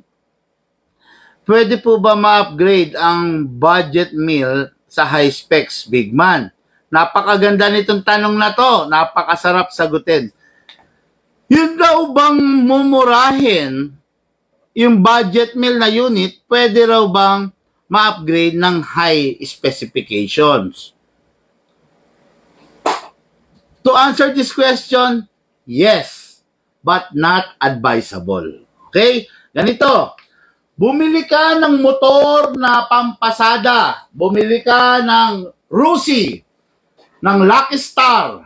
Pwede po ba ma-upgrade ang budget meal sa high specs, Big Man? Napakaganda nitong tanong na to. Napakasarap sagutin. Yun daw bang mumurahin yung budget meal na unit, pwede raw bang ma-upgrade ng high specifications? To answer this question, yes, but not advisable. Okay? Ganito, bumili ka ng motor na pampasada, bumili ka ng Rusi, ng Lucky Star,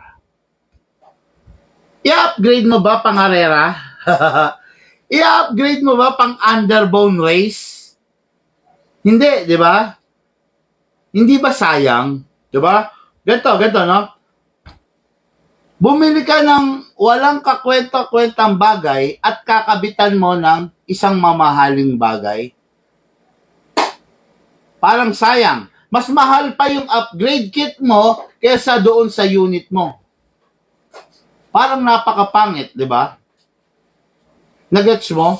i-upgrade mo ba pang Herrera? I-upgrade mo ba pang underbone race? Hindi, di ba? Hindi ba sayang? Di ba? Ganito, no? Bumili ka ng walang kakwenta-kwentang bagay at kakabitan mo ng isang mamahaling bagay. Parang sayang. Mas mahal pa yung upgrade kit mo kaysa doon sa unit mo. Parang napakapangit, di ba? Nagets mo?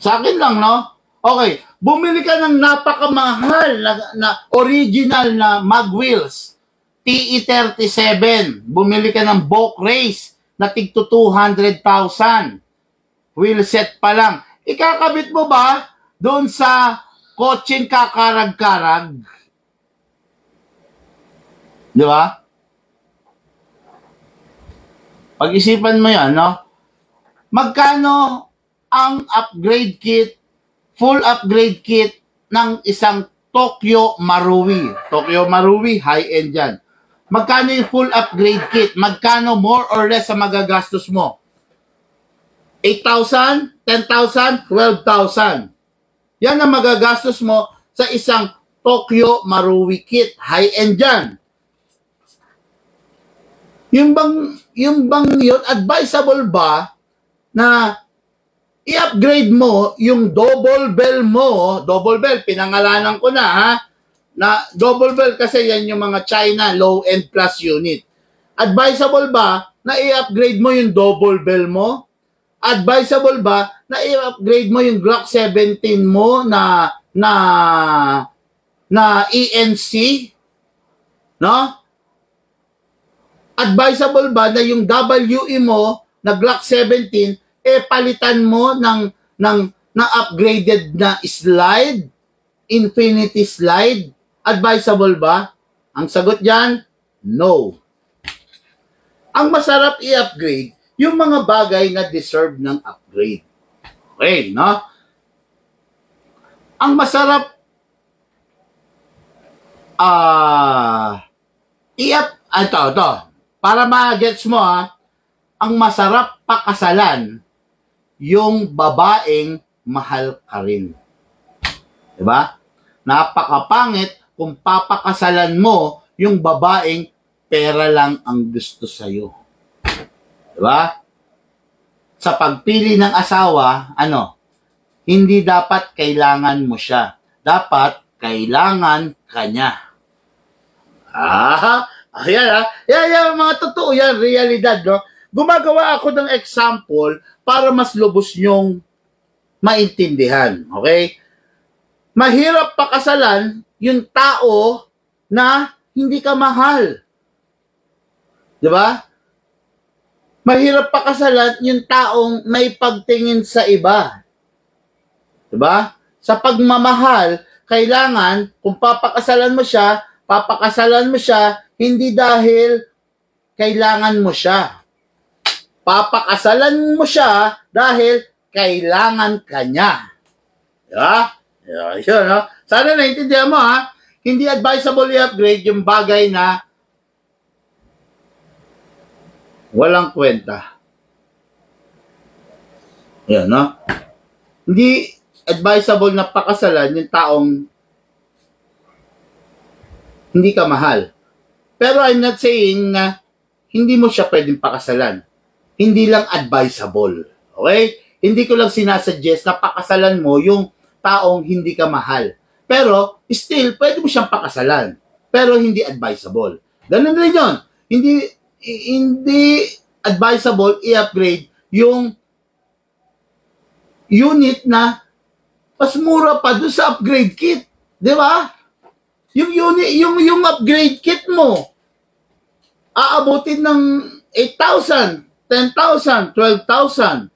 Sa akin lang, no? Okay, bumili ka ng napakamahal na original na mag wheels. TE37. Bumili ka ng Boke Race na tigto 200,000. Wheel set pa lang. Ikakabit mo ba doon sa kotseng kakarag-karag? Di ba? Pag-isipan mo yan, no? magkano ang upgrade kit, full upgrade kit ng isang Tokyo Marui? Tokyo Marui, high-end yan. Magkano yung full upgrade kit? Magkano more or less sa magagastos mo? 8,000, 10,000, 12,000. Yan ang magagastos mo sa isang Tokyo Marui kit. High-end yan. Yung bang yun, advisable ba na i-upgrade mo yung double bell mo? Double bell, pinangalanan ko na ha. Na double bell kasi yan yung mga China low-end plus unit. Advisable ba na i-upgrade mo yung double bell mo? Advisable ba na i-upgrade mo yung Glock 17 mo na ENC? No? Advisable ba na yung WE mo na Glock 17 palitan mo ng upgraded na slide, infinity slide? Advisable ba? Ang sagot diyan, no. Ang masarap i-upgrade yung mga bagay na deserve ng upgrade. Okay, no? Ang masarap ito. Para ma-gets mo ang masarap pakasalan yung babaeng mahal ka rin. Diba? Napakapangit kung papakasalan mo yung babaeng pera lang ang gusto sa'yo. Diba? Sa pagpili ng asawa, hindi dapat kailangan mo siya. Dapat kailangan ka niya. Yan, mga totoo yan, realidad, no? Gumagawa ako ng example para mas lubos nyong maintindihan, okay? Mahirap pakasalan yung tao na hindi ka mahal. Diba? Mahirap pakasalan yung taong may pagtingin sa iba. Diba? Sa pagmamahal, kailangan, kung papakasalan mo siya, hindi dahil kailangan mo siya. Papakasalan mo siya dahil kailangan ka niya. Diba? Yun, no? Sana naintindihan mo, Hindi advisable i-upgrade yung bagay na walang kwenta. Yan, no? Hindi advisable na pakasalan yung taong hindi ka mahal. Pero I'm not saying na hindi mo siya pwedeng pakasalan. Hindi lang advisable. Okay? Hindi ko lang sinasuggest na pakasalan mo yung taong hindi ka mahal. Pero, still, pwede mo siyang pakasalan. Pero hindi advisable. Ganun rin yun. Hindi advisable i-upgrade yung unit na mas mura pa doon sa upgrade kit. Di ba? Yung unit, yung upgrade kit mo, aabutin ng 8,000, 10,000, 12,000.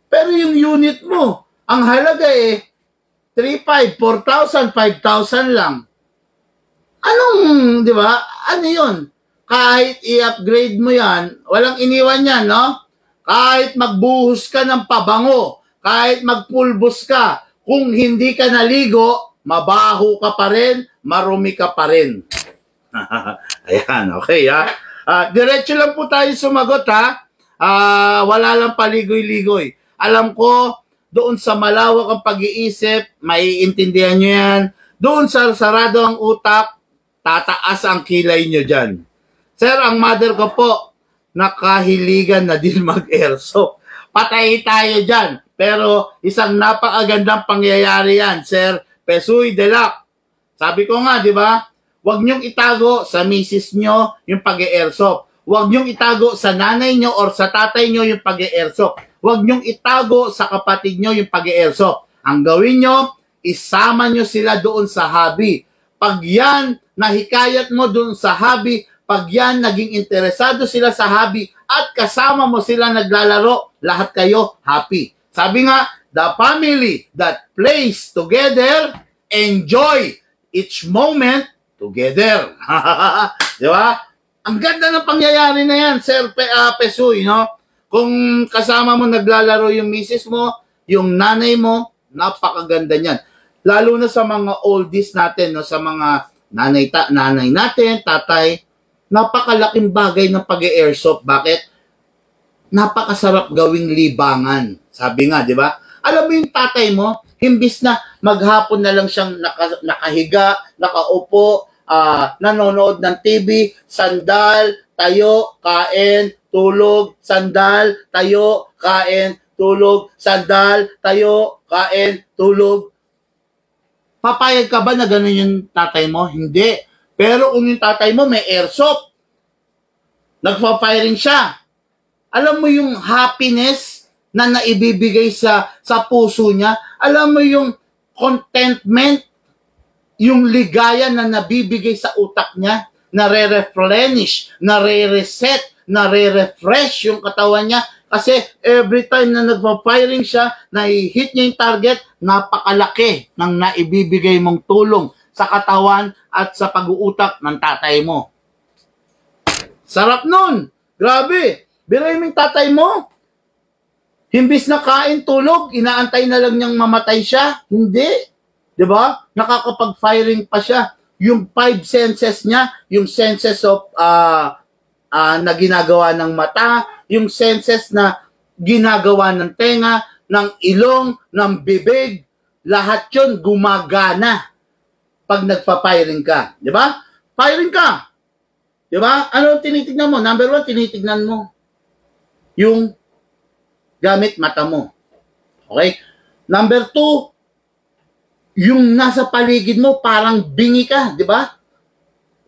Pero yung unit mo, ang halaga 3,500, 4,000, 5,000 lang. Di ba? Ano yun? Kahit i-upgrade mo yan, walang iniwan yan, no? Kahit magbuhos ka ng pabango, kahit magpulbos ka, kung hindi ka naligo, mabaho ka pa rin, marumi ka pa rin. Ayan, okay, diretso lang po tayo sumagot, wala lang paligoy-ligoy. Alam ko, doon sa malawak ang pag-iisip, maiintindihan nyo yan. Doon sa sarado ang utak, tataas ang kilay nyo dyan. Sir, ang mother ko po, nakahiligan na din mag-airsoft. Patay tayo dyan. Pero isang napakagandang pangyayari yan, Sir Pesuy Delac. Sabi ko nga, di ba? Huwag nyong itago sa misis nyo yung pag-airsoft. Huwag nyong itago sa nanay nyo or sa tatay nyo yung pag-airsoft. Huwag nyong itago sa kapatid nyo yung pag-airsoft. Ang gawin nyo, isama nyo sila doon sa hobby. Pag yan, nahikayat mo doon sa hobby, pag yan, naging interesado sila sa hobby at kasama mo sila naglalaro, lahat kayo happy. Sabi nga, the family that plays together, enjoy each moment together. Di ba? Ang ganda ng pangyayari na yan, Sir Pesuy, no? Kung kasama mo naglalaro yung misis mo, yung nanay mo, napakaganda niyan. Lalo na sa mga oldies natin, no, sa mga nanay natin, tatay, napakalaking bagay ng pag-airsoft. Bakit? Napakasarap gawing libangan. Sabi nga, di ba? Alam mo yung tatay mo, himbis na maghapon na lang siyang nakahiga, nakaupo, nanonood ng TV, sandal, tayo, kain, tulog, sandal, tayo, kain, tulog, sandal, tayo, kain, tulog. Papayag ka ba na gano'n yung tatay mo? Hindi. Pero kung yung tatay mo may airsoft, nagpa-firing siya, alam mo yung happiness na naibibigay sa puso niya, alam mo yung contentment, yung ligaya na nabibigay sa utak niya, nare-replenish, nare-reset, nare-refresh yung katawan niya. Kasi every time na nagpa-firing siya, na-hit niya yung target, napakalaki ng naibibigay mong tulong sa katawan at sa pag-uutak ng tatay mo. Sarap nun! Grabe! Biray mo yung tatay mo, himbis na kain, tulog, inaantay na lang niyang mamatay siya. Hindi. Diba? Nakakapag-firing pa siya. Yung 5 senses niya, yung senses of na ginagawa ng mata, yung senses na ginagawa ng tenga, ng ilong, ng bibig, lahat yun gumagana pag nagpa-firing ka. Diba? Firing ka. Diba? Ano tinitignan mo? Number 1, tinitignan mo yung gamit mata mo. Okay? Number 2, yung nasa paligid mo, parang bingi ka, di ba?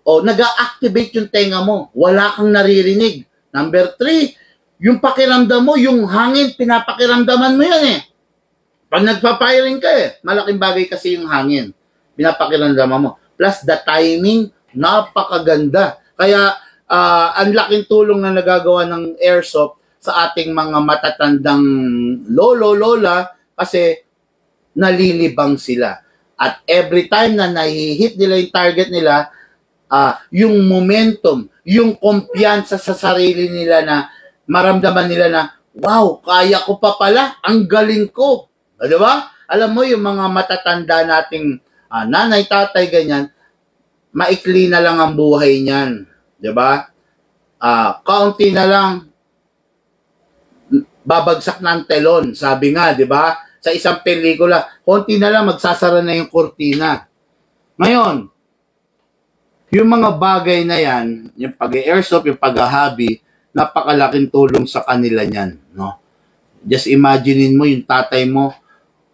O, nag-activate yung tenga mo. Wala kang naririnig. Number 3, yung pakiramdam mo, yung hangin, pinapakiramdaman mo yan eh. Pag nagpa-firing ka eh, malaking bagay kasi yung hangin. Pinapakiramdaman mo. Plus, the timing, napakaganda. Kaya, ang laking tulong na nagagawa ng airsoft sa ating mga matatandang lolo, lola, kasi nalilibang sila. At every time na nahihit nila yung target nila, yung momentum, yung kumpiyansa sa sarili nila na maramdaman nila na, wow, kaya ko pa pala, ang galing ko. Di ba? Alam mo, yung mga matatanda nating nanay, tatay, ganyan, maikli na lang ang buhay niyan. Di ba? Kaunti na lang, babagsak ng telon. Sabi nga, di ba? Sa isang pelikula, konti na lang magsasara na yung kurtina. Ngayon, yung mga bagay na yan, yung pag-airsoft, yung pag-hobby, napakalaking tulong sa kanila niyan, no? Just imaginein mo yung tatay mo,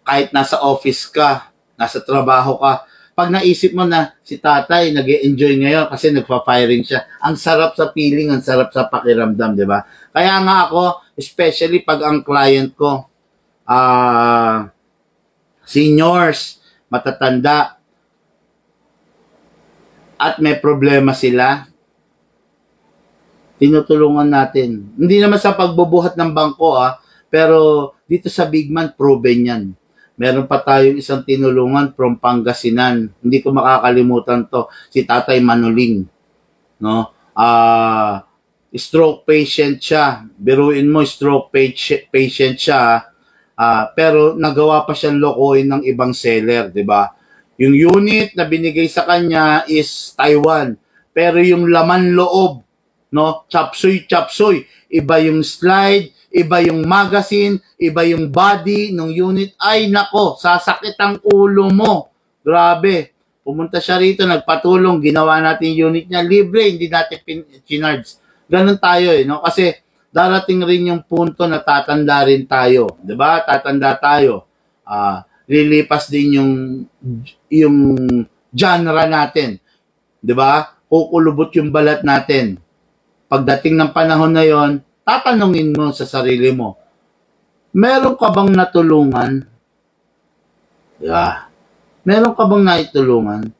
kahit nasa office ka, nasa trabaho ka, pag naisip mo na si tatay nag-e-enjoy ngayon kasi nagpa-firing siya, ang sarap sa feeling, ang sarap sa pakiramdam, di ba? Kaya nga ako, especially pag ang client ko, seniors, matatanda, at may problema sila, tinutulungan natin. Hindi naman sa pagbubuhat ng bangko, pero dito sa Big Man, proven yan. Meron pa tayong isang tinulungan from Pangasinan. Hindi ko makakalimutan to. Si Tatay Manoling. No? Stroke patient siya. Biruin mo, stroke patient siya. Pero nagawa pa siyang lokohin ng ibang seller, di ba? Yung unit na binigay sa kanya is Taiwan. Pero yung laman loob, no? Chapsuy. Iba yung slide, iba yung magazine, iba yung body ng unit. Ay nako, sasakit ang ulo mo. Grabe. Pumunta siya rito, nagpatulong, ginawa natin yung unit niya. Libre, hindi natin chinards. Ganun tayo no? Kasi darating rin yung punto na tatanda rin tayo. Diba? Tatanda tayo. Lilipas din yung genre natin. Diba? Kukulubot yung balat natin. Pagdating ng panahon na yon, tatanungin mo sa sarili mo, meron ka bang natulungan? Yeah. Meron ka bang naitulungan?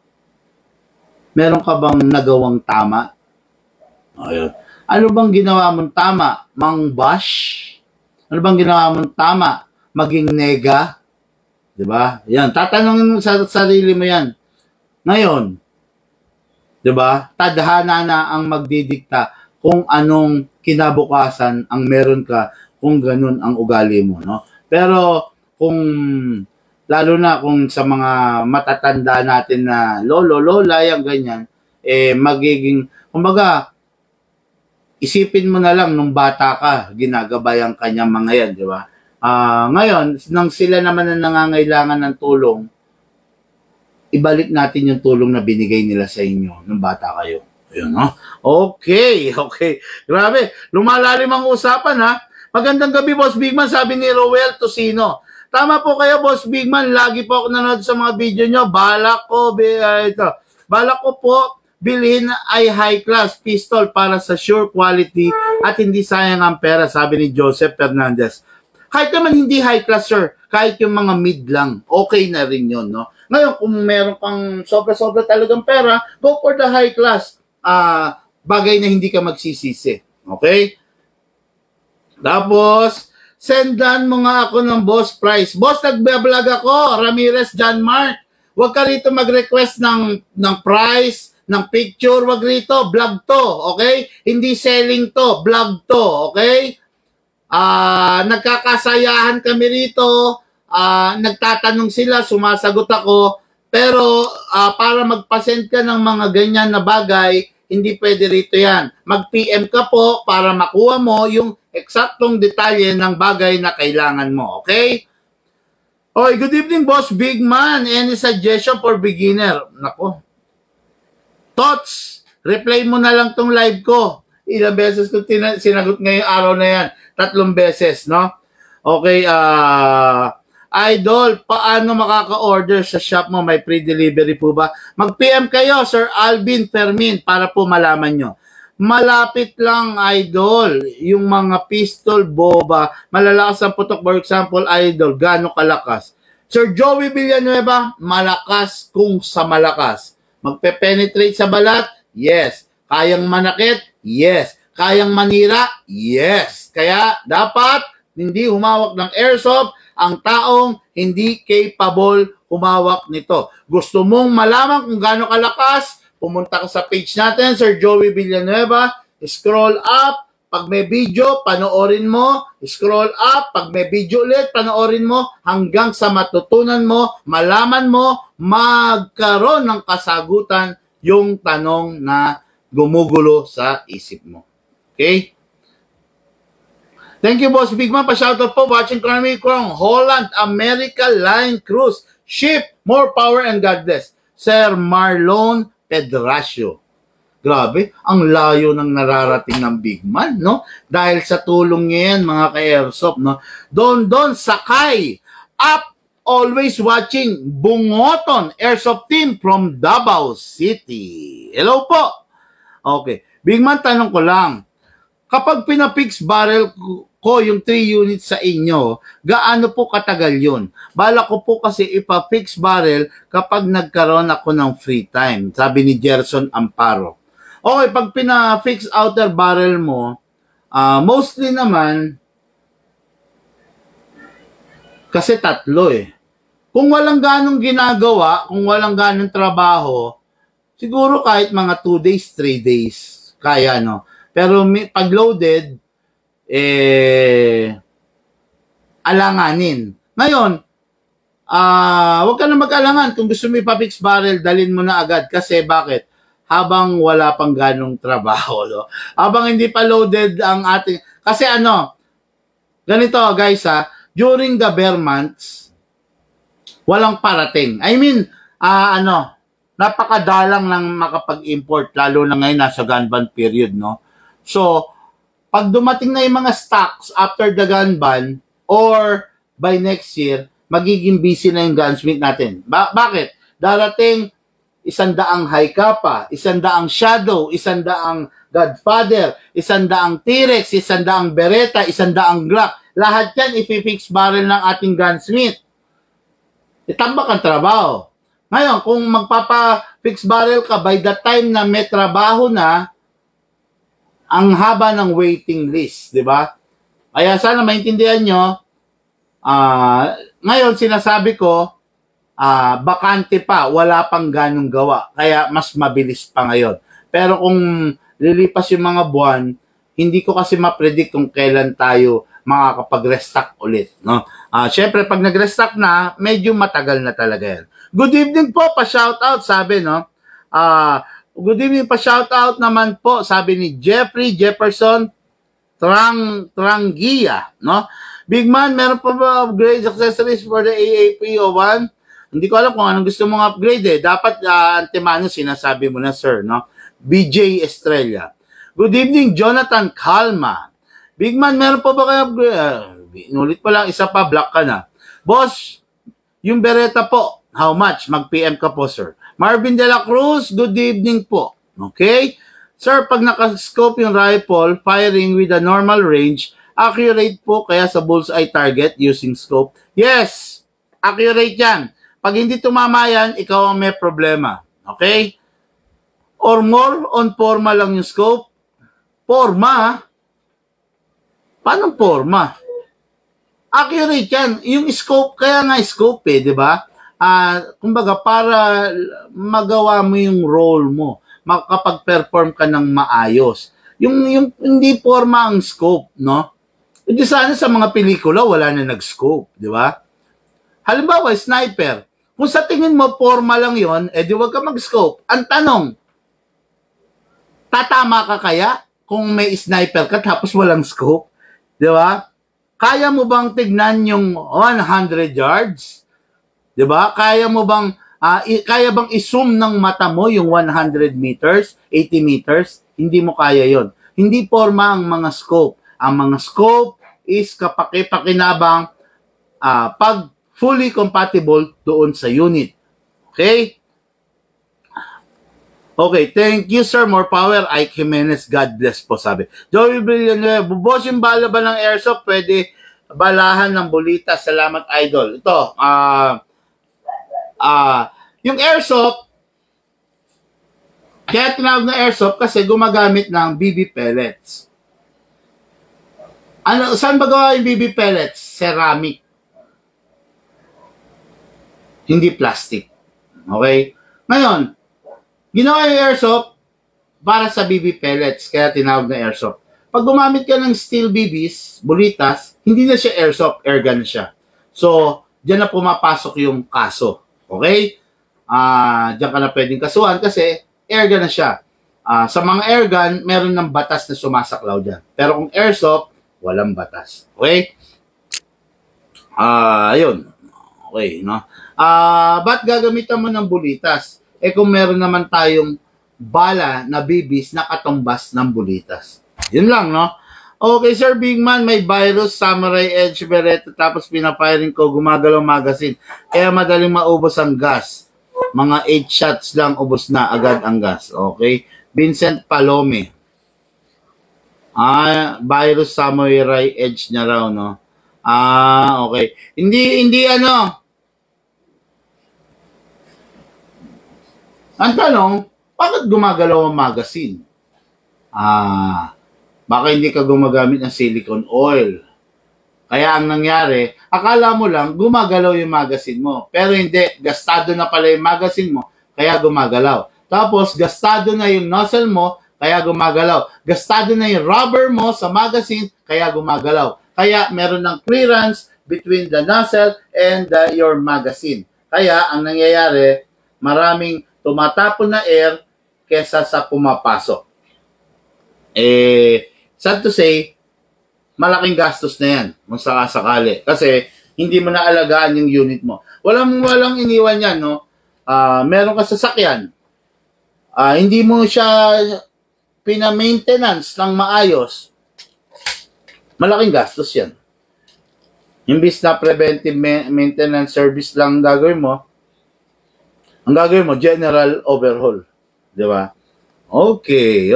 Meron ka bang nagawang tama? Ayun. Ano bang ginawa mong tama? Mang-bash? Ano bang ginawa mong tama? Maging nega? Diba? Yan. Tatanungin mo sa sarili mo yan. Ngayon, diba? Tadhana na ang magdidikta kung anong kinabukasan ang meron ka kung ganun ang ugali mo, no? Pero kung lalo na kung sa mga matatanda natin na lolo, lola, yung ganyan, magiging, kumbaga, isipin mo na lang nung bata ka, ginagabayan kanya mga yan, di ba? Ngayon, nang sila naman ang nangangailangan ng tulong, ibalik natin yung tulong na binigay nila sa inyo nung bata kayo. Ayun, no? Okay. Grabe, lumalalim ang usapan, ha? Magandang gabi, Boss Bigman, sabi ni Roel Tosino. Tama po kayo, Boss Bigman. Lagi po ako nanood sa mga video nyo. Balak ko po bilhin ay high class pistol para sa sure quality at hindi sayang ang pera, sabi ni Joseph Fernandez. Kahit naman hindi high class, sir, kahit yung mga mid lang, okay na rin yun, no? Ngayon, kung meron kang sobra-sobra talagang pera, go for the high class. Bagay na hindi ka magsisisi. Okay? Tapos, sendan mo nga ako ng boss price. Boss, nagbablog ako, Ramirez John Mark. Huwag ka rito mag-request ng price, ng picture, wag rito, vlog to, okay? Hindi selling to, vlog to, okay? Nagkakasayahan kami rito, nagtatanong sila, sumasagot ako, pero para magpasend ka ng mga ganyan na bagay, hindi pwede rito yan. Mag-PM ka po para makuha mo yung eksaktong detalye ng bagay na kailangan mo, okay? Oy, good evening, Boss Bigman. Any suggestion for beginner? Nako. Thoughts, reply mo na lang tong live ko. Ilang beses ko sinagot ngayong araw na yan. 3 beses, no? Okay, Idol, paano makaka-order sa shop mo? May free delivery po ba? Mag-PM kayo, Sir Alvin Fermin, para po malaman nyo. Malapit lang, Idol. Yung mga pistol, boba, malalakas ang putok. For example, Idol, gaano kalakas? Sir Joey Villanueva, malakas kung sa malakas. Magpe-penetrate sa balat? Yes. Kayang manakit? Yes. Kayang manira? Yes. Kaya dapat hindi humawak ng airsoft ang taong hindi capable humawak nito. Gusto mong malaman kung gaano kalakas? Pumunta ka sa page natin, Sir Joey Villanueva, scroll up, pag may video, panoorin mo, scroll up, pag may video ulit, panoorin mo, hanggang sa matutunan mo, malaman mo, magkaroon ng kasagutan yung tanong na gumugulo sa isip mo. Okay? Thank you, Boss Bigman. Pa-shoutout po, watching kami from Holland, America Line Cruise. Ship, more power and God bless. Sir Marlon Pedracio. Grabe, ang layo ng nararating ng Bigman, no? Dahil sa tulong niya yan, mga ka-airsoft, no? Don Sakay, up, always watching, Bungoton, airsoft team from Davao City. Hello po. Okay, Bigman, tanong ko lang, kapag pinapix barrel ko yung 3 units sa inyo, gaano po katagal yun? Bala ko po kasi ipa-fix barrel kapag nagkaroon ako ng free time, sabi ni Gerson Amparo. Okay, pag pina-fix outer barrel mo, mostly naman, kasi 3 eh. Kung walang ganong ginagawa, kung walang ganong trabaho, siguro kahit mga 2 days, 3 days, kaya, no? Pero pag loaded, alanganin. Ngayon, huwag ka na mag-alangan. Kung gusto mo ipa-fix barrel, dalhin mo na agad. Kasi bakit? Habang wala pang ganong trabaho. No? Habang hindi pa loaded ang ating... Kasi ganito guys during the bear months, walang parating. I mean, napakadalang lang makapag-import, lalo na ngayon nasa gun ban period, no? So, pag dumating na yung mga stocks after the gun ban or by next year, magiging busy na yung gunsmith natin. Bakit? Darating 100 high kappa, 100 shadow, 100 Godfather, 100 T-Rex, 100 Beretta, 100 Glock. Lahat yan ipifix barrel ng ating gunsmith. Itambak ang trabaho. Ngayon, kung magpapa-fix barrel ka, by the time na may trabaho na, ang haba ng waiting list, di ba? Kaya sana maintindihan nyo, ngayon sinasabi ko, bakante pa, wala pang ganong gawa. Kaya mas mabilis pa ngayon. Pero kung lilipas yung mga buwan, hindi ko kasi ma-predict kung kailan tayo makakapag-restock ulit, no? Syempre, pag nag-restock na, medyo matagal na talaga yan. Good evening po, pa-shoutout, sabi, no? Good evening, pa-shoutout naman po, sabi ni Jeffrey Jefferson Trangia, no? Big man, meron pa ba upgrade accessories for the AAP01? Hindi ko alam kung anong gusto mong upgrade eh. Dapat antemano sinasabi mo na, sir, no? BJ Estrella. Good evening, Jonathan Calma. Big man, meron pa ba kayo upgrade? Inulit pa lang, isa pa, black ka na. Boss, yung Beretta po, how much? Mag-PM ka po, sir. Marvin De La Cruz, good evening po. Okay? Sir, pag nakascope yung rifle, firing with a normal range, accurate po kaya sa bullseye target using scope? Yes, accurate yan. Pag hindi tumama yan, ikaw ang may problema. Okay? Or more on forma lang yung scope? Forma? Paano forma? Accurate yan. Yung scope, kaya nga scope eh, di ba? Kumbaga, para magawa mo yung role mo, makapag-perform ka ng maayos. Yung hindi forma ang scope, no? Hindi sana sa mga pelikula, wala na nag-scope, di ba? Halimbawa, sniper. Kung sa tingin mo, forma lang yon, edi wag ka mag-scope. Ang tanong, tatama ka kaya kung may sniper ka tapos walang scope? Di ba? Kaya mo bang tignan yung 100 yards? Di ba? Kaya bang i-zoom ng mata mo yung 100 meters, 80 meters? Hindi mo kaya yon. Hindi forma ang mga scope. Ang mga scope is kapaki-pakinabang pag fully compatible doon sa unit. Okay? Okay, thank you sir. More power. Ike Jimenez, God bless po, sabi. Joey Villanueva, boss, yung bala ba ng airsoft pwede balahan ng bulita? Salamat, idol. Ito, yung airsoft, kaya tinawag na airsoft kasi gumagamit ng BB pellets. Saan ba gawa yung BB pellets? Ceramic. Hindi plastic. Okay? Ngayon, ginawa yung airsoft para sa BB pellets, kaya tinawag na airsoft. Pag gumamit ka ng steel BBs, bulitas, hindi na siya airsoft, airgun siya. So, dyan na pumapasok yung kaso. Okay? Diyan ka na pwedeng kasuhan kasi airgun na siya. Sa mga airgun, meron ng batas na sumasaklaw dyan. Pero kung airsoft, walang batas. Okay? Ayun. Okay, no? Ba't gagamitan mo ng bulitas? Kung meron naman tayong bala na bibis na katumbas ng bulitas. Yun lang, no? Okay, Sir Big Man, may virus, Samurai Edge, Beretta, tapos pinafiring ko, gumagalaw magazine. Kaya madaling maubos ang gas. Mga 8 shots lang, ubos na agad ang gas. Okay? Vincent Palome. Virus, Samurai Edge na raw, no? Okay. Hindi Ang tanong, bakit gumagalaw ang magazine? Baka hindi ka gumagamit ng silicone oil. Kaya ang nangyari, akala mo lang gumagalaw yung magazine mo. Pero hindi, gastado na pala yung magazine mo, kaya gumagalaw. Tapos, gastado na yung nozzle mo, kaya gumagalaw. Gastado na yung rubber mo sa magazine, kaya gumagalaw. Kaya meron ng clearance between the nozzle and your magazine. Kaya ang nangyayari, maraming tumatapon na air kesa sa pumapasok. Sad to say, malaking gastos na yan kung sakasakali. Kasi hindi mo na alagaan yung unit mo. Walang iniwan yan, no? Meron ka sasakyan. Hindi mo siya pina-maintenance ng maayos. Malaking gastos yan. Imbis na preventive maintenance service lang gagawin mo, ang gagawin mo, general overhaul. Di ba? Okay.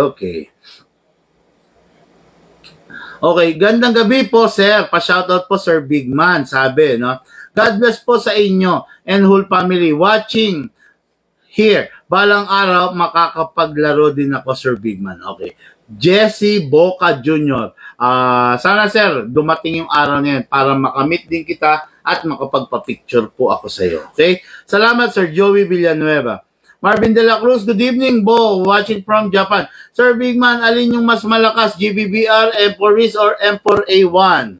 Okay, gandang gabi po, sir. Pa-shoutout po, Sir Big Man, sabi, no? God bless po sa inyo and whole family watching here. Balang araw, makakapaglaro din ako, Sir Big Man. Okay. Jesse Boca Jr. Sana, sir, dumating yung araw na yun para makamit din kita at makapagpa-picture po ako sa iyo. Okay? Salamat, Sir Joey Villanueva. Marvin De La Cruz, good evening, Bo. Watching from Japan. Sir Bigman, alin yung mas malakas, GBBR, Emporis, or Empor A1?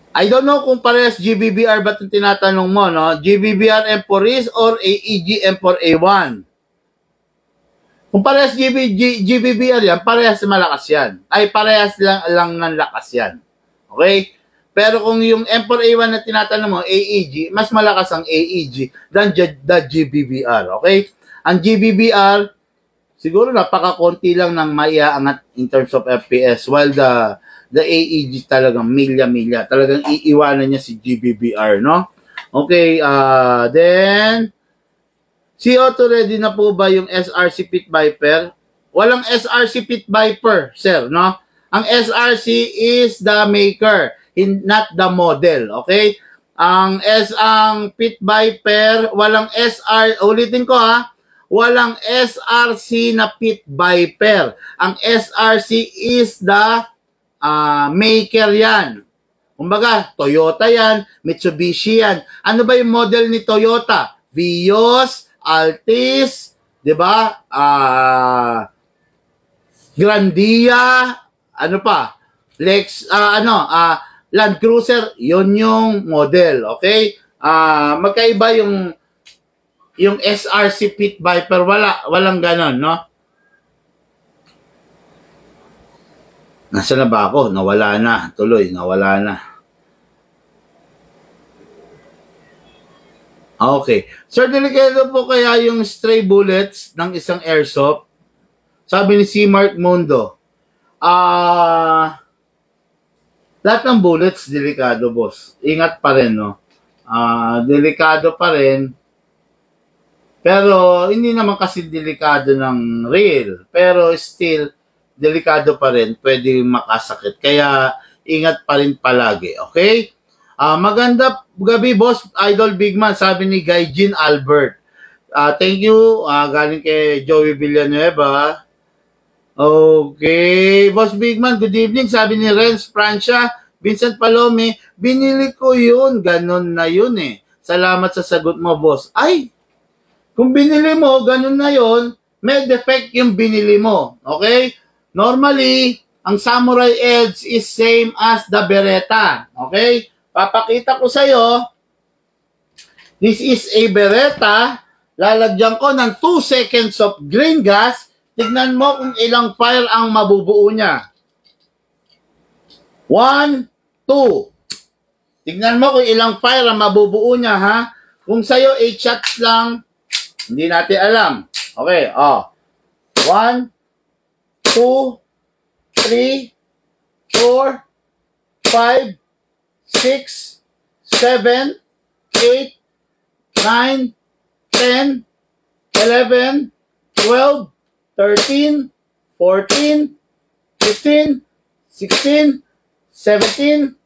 I don't know kung parehas GBBR ba itong tinatanong mo, no? GBBR Emporis or AEG Empor A1? Kung parehas GBBR yan, parehas malakas yan. Ay, parehas lang ng lakas yan. Okay? Pero kung yung Empor A1 na tinatanong mo, AEG, mas malakas ang AEG than the GBBR. Okay? Ang GBBR, siguro napaka-konti lang ng maiaangat in terms of FPS, while the AEG talagang milya-milya. Talagang iiwanan niya si GBBR, no? Okay, then, si Otto, ready na po ba yung SRC Pit Viper? Walang SRC Pit Viper, sir, no? Ang SRC is the maker, not the model, okay? Ang Pit Viper, walang ulitin ko ha, walang SRC na Pit Viper. Ang SRC is the maker yan. Kumbaga, Toyota yan, Mitsubishi yan. Ano ba yung model ni Toyota? Vios, Altis, di ba? Grandia, ano pa? Land Cruiser, yon yung model, okay? Magkaiba yung SRC Pit Viper, walang ganon, no? Nasaan na ba ako? Nawala na. Tuloy, nawala na. Okay. Sir, delikado po kaya yung stray bullets ng isang airsoft? Sabi ni C. Mark Mundo. Lahat ng bullets, delikado, boss. Ingat pa rin, no? Delikado pa rin. Pero, hindi naman kasi delikado ng real. Pero, still, delikado pa rin, pwede makasakit. Kaya, ingat pa rin palagi, okay? Maganda gabi, boss, Idol Bigman, sabi ni Guy Jean Albert. Thank you, galing kay Joey Villanueva. Okay, Boss Bigman, good evening, sabi ni Renz Francia, Vincent Palome, binili ko yun, ganon na yun eh. Salamat sa sagot mo, boss. Ay, kung binili mo, ganon na yun, may defect yung binili mo, okay? Normally, ang Samurai Edge is same as the Beretta. Okay? Papakita ko sa'yo. This is a Beretta. Lalagyan ko ng 2 seconds of green gas. Tignan mo kung ilang fire ang mabubuo niya. 1, 2. Tignan mo kung ilang fire ang mabubuo niya, ha? Kung sa'yo 8 shots lang, hindi natin alam. Okay, 1, 2, 3, 4, 5, 6, 7, 8, 9, 10, 11, 12, 13, 14, 15, 16, 17.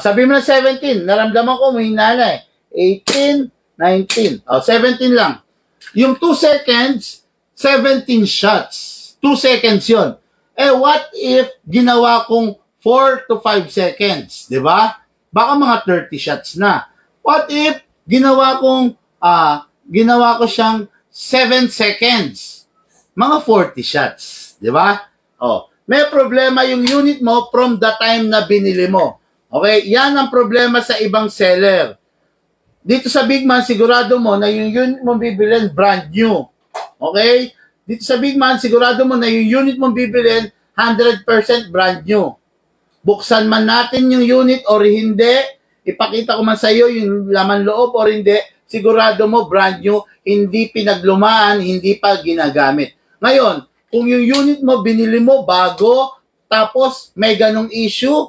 Sabi mo na 17. Naramdaman ko, may hinala eh. 18, 19. 17 lang. Yung 2 seconds, 17 shots. 2 seconds yon. What if ginawa kong 4 to 5 seconds? Diba? Baka mga 30 shots na. What if ginawa ko siyang 7 seconds? Mga 40 shots. Diba? May problema yung unit mo from the time na binili mo. Okay? Yan ang problema sa ibang seller. Dito sa Bigman, sigurado mo na yung unit mo bibilin brand new. Okay? Dito sa Bigman, sigurado mo na yung unit mong bibilin 100% brand new. Buksan man natin yung unit or hindi, ipakita ko man sa iyo yung laman loob or hindi, sigurado mo brand new, hindi pinaglumaan, hindi pa ginagamit. Ngayon, kung yung unit mo binili mo bago, tapos may ganong issue,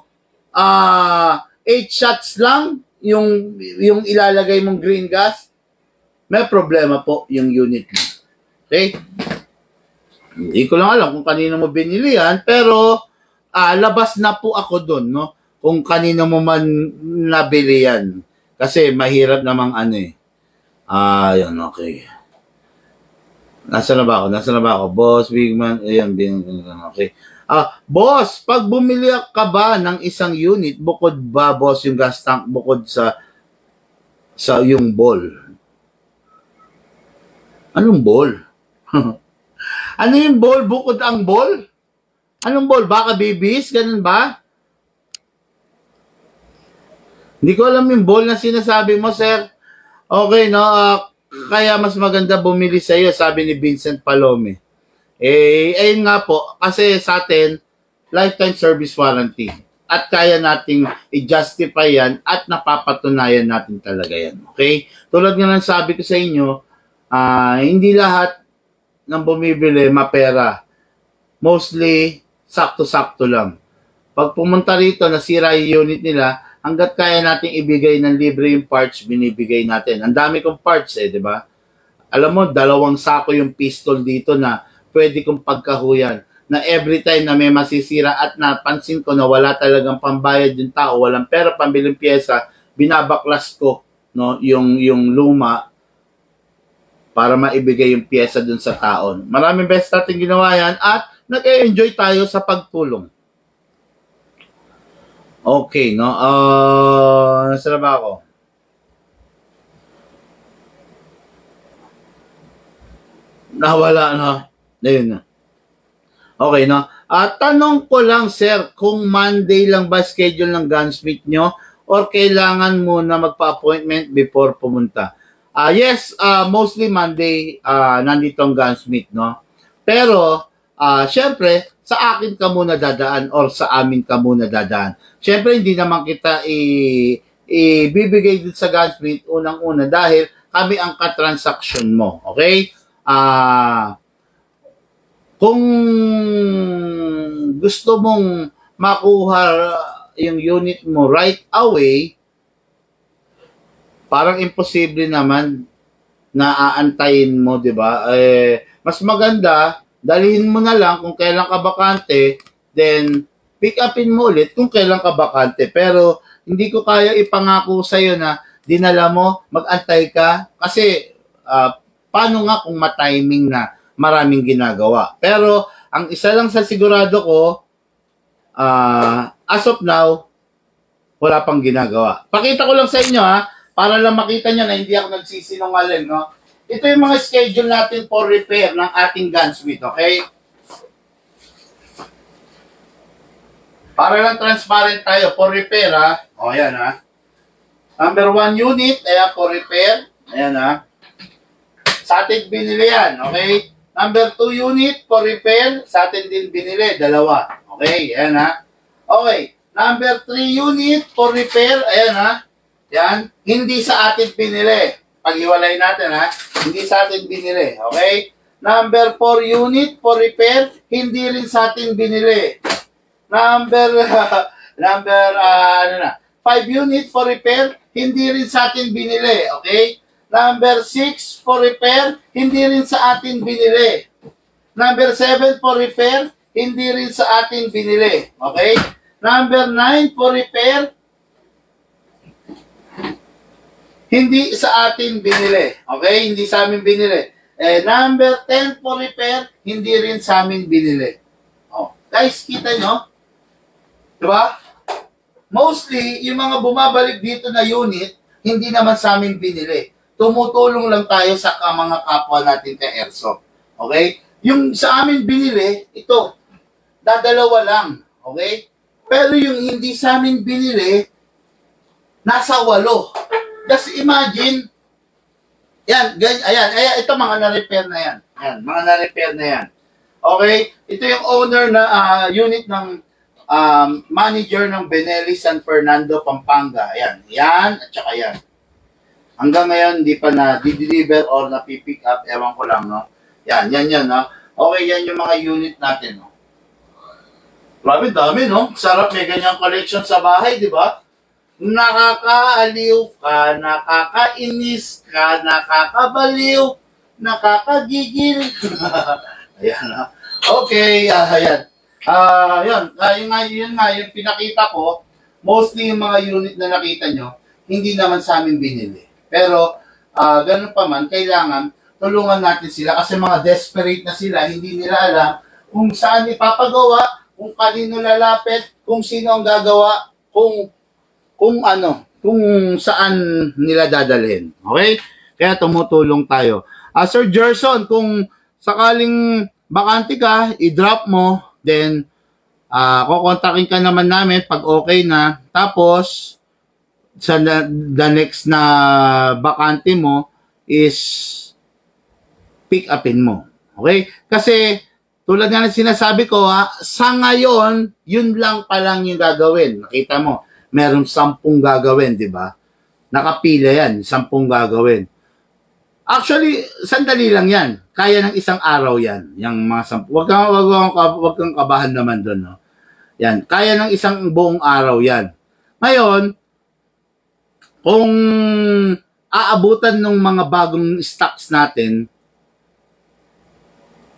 8 shots lang yung ilalagay mong green gas, may problema po yung unit mo. Okay? Hindi ko lang alam kung kanino mo binili yan, pero labas na po ako doon, no? Kung kanino mo man nabili yan. Kasi mahirap namang yun, okay. Nasaan na ba ako? Boss, Bigman, ayan, okay. Boss, pag bumili ka ba ng isang unit, bukod ba, boss, yung gas tank, bukod sa yung ball? Anong ball? Ano yung ball bukod ang ball? Anong ball? Baka babies? Ganun ba? Hindi ko alam yung ball na sinasabi mo, sir. Okay, no? Kaya mas maganda bumili sa iyo, sabi ni Vincent Palome. Ayun nga po, kasi sa atin, lifetime service warranty. At kaya nating i-justify yan at napapatunayan natin talaga yan. Okay? Tulad nga ng sabi ko sa inyo, hindi lahat ng bumibili mapera. Mostly, sakto-sakto lang. Pag pumunta rito, nasira yung unit nila, hanggat kaya nating ibigay ng libre yung parts, binibigay natin. Ang dami kong parts di ba? Alam mo, 2 sako yung pistol dito na pwede kong pagkahuyan. Na every time na may masisira at napansin ko na wala talagang pambayad yung tao, walang pera pambiling pyesa, binabaklas ko no, yung luma para maibigay yung pyesa dun sa taon. Maraming beses natin ginawa yan at nag-enjoy tayo sa pagtulong. Okay, no? Nasaan na ba ako? Nawala, no? Ayun na. Okay, no? Tanong ko lang, sir, kung Monday lang ba schedule ng gunsmith nyo or kailangan mo na magpa-appointment before pumunta? Yes, mostly Monday nandito ang gunsmith, no? Pero, syempre, sa akin ka muna dadaan or sa amin ka muna dadaan. Syempre, hindi naman kita ibibigay dito sa gunsmith unang-una dahil kami ang katransaksyon mo, okay? Kung gusto mong makuha yung unit mo right away, parang imposible naman na aantayin mo, di ba? Mas maganda, dalhin mo na lang kung kailan ka bakante, then pick upin mo ulit kung kailan ka bakante. Pero hindi ko kaya ipangako sa'yo na dinala mo, mag-antay ka, kasi paano nga kung matiming na maraming ginagawa. Pero, ang isa lang sa sigurado ko, as of now, wala pang ginagawa. Pakita ko lang sa inyo, para lang makita nyo na hindi ako nagsisinungaling, no? Ito yung mga schedule natin for repair ng ating gunsmith, okay? Para lang transparent tayo, for repair, O, ayan, Number 1 unit, ayan, for repair. Ayan, Sa atin binili yan, okay? Number 2 unit for repair, sa atin din binili, 2. Okay, ayan Okay, number 3 unit for repair, ayan Yan, hindi sa atin binili. Paghiwalay natin hindi sa atin binili, okay? Number 4 unit for repair, hindi rin sa atin binili. Number 5 unit for repair, hindi rin sa atin binili, okay? Number 6 for repair, hindi rin sa atin binili. Number 7 for repair, hindi rin sa atin binili. Okay? Number 9 for repair, hindi sa atin binili. Okay? Hindi sa amin binili. Number 10 for repair, hindi rin sa amin binili. Guys, kita nyo? Diba? Mostly, yung mga bumabalik dito na unit, hindi naman sa amin binili. Tumutulong lang tayo sa mga kapwa natin ka airsoft. Okay? Yung sa amin binili, ito, dadalawa lang. Okay? Pero yung hindi sa amin binili, nasa 8. Just imagine, yan, ayan, ito mga na-repair na yan. Ayan, mga na-repair na yan. Okay? Ito yung owner na unit ng manager ng Benelli San Fernando, Pampanga. Ayan, yan, at saka yan. Hanggang ngayon, hindi pa na-deliver or na-pick up. Ewan ko lang, no? Yan, no? Okay, yan yung mga unit natin, no? Grabe, dami, no? Sarap may ganyang collection sa bahay, di ba? Nakakaaliw ka, nakakainis ka, nakakabaliw, nakakagigil. Ayan, no? Okay, ayan. Yun nga, yung pinakita ko, mostly yung mga unit na nakita nyo, hindi naman sa amin binili. Pero, ganun pa man, kailangan tulungan natin sila kasi mga desperate na sila, hindi nila alam kung saan ipapagawa, kung kanino lalapit, kung sino ang gagawa, kung saan nila dadalhin. Okay? Kaya tumutulong tayo. Sir Gerson, kung sakaling bakante ka, i-drop mo, then kukontakin ka naman namin pag okay na. Tapos, the next na bakante mo is pick upin mo. Okay? Kasi, tulad nga ng sinasabi ko, sa ngayon, yun lang palang yung gagawin. Nakita mo, meron 10 gagawin, di ba? Nakapila yan, 10 gagawin. Actually, sandali lang yan. Kaya ng isang araw yan. Yung mga 10. Wag kang kabahan naman doon. No? Yan. Kaya ng isang buong araw yan. Ngayon, kung aabutan ng mga bagong stocks natin,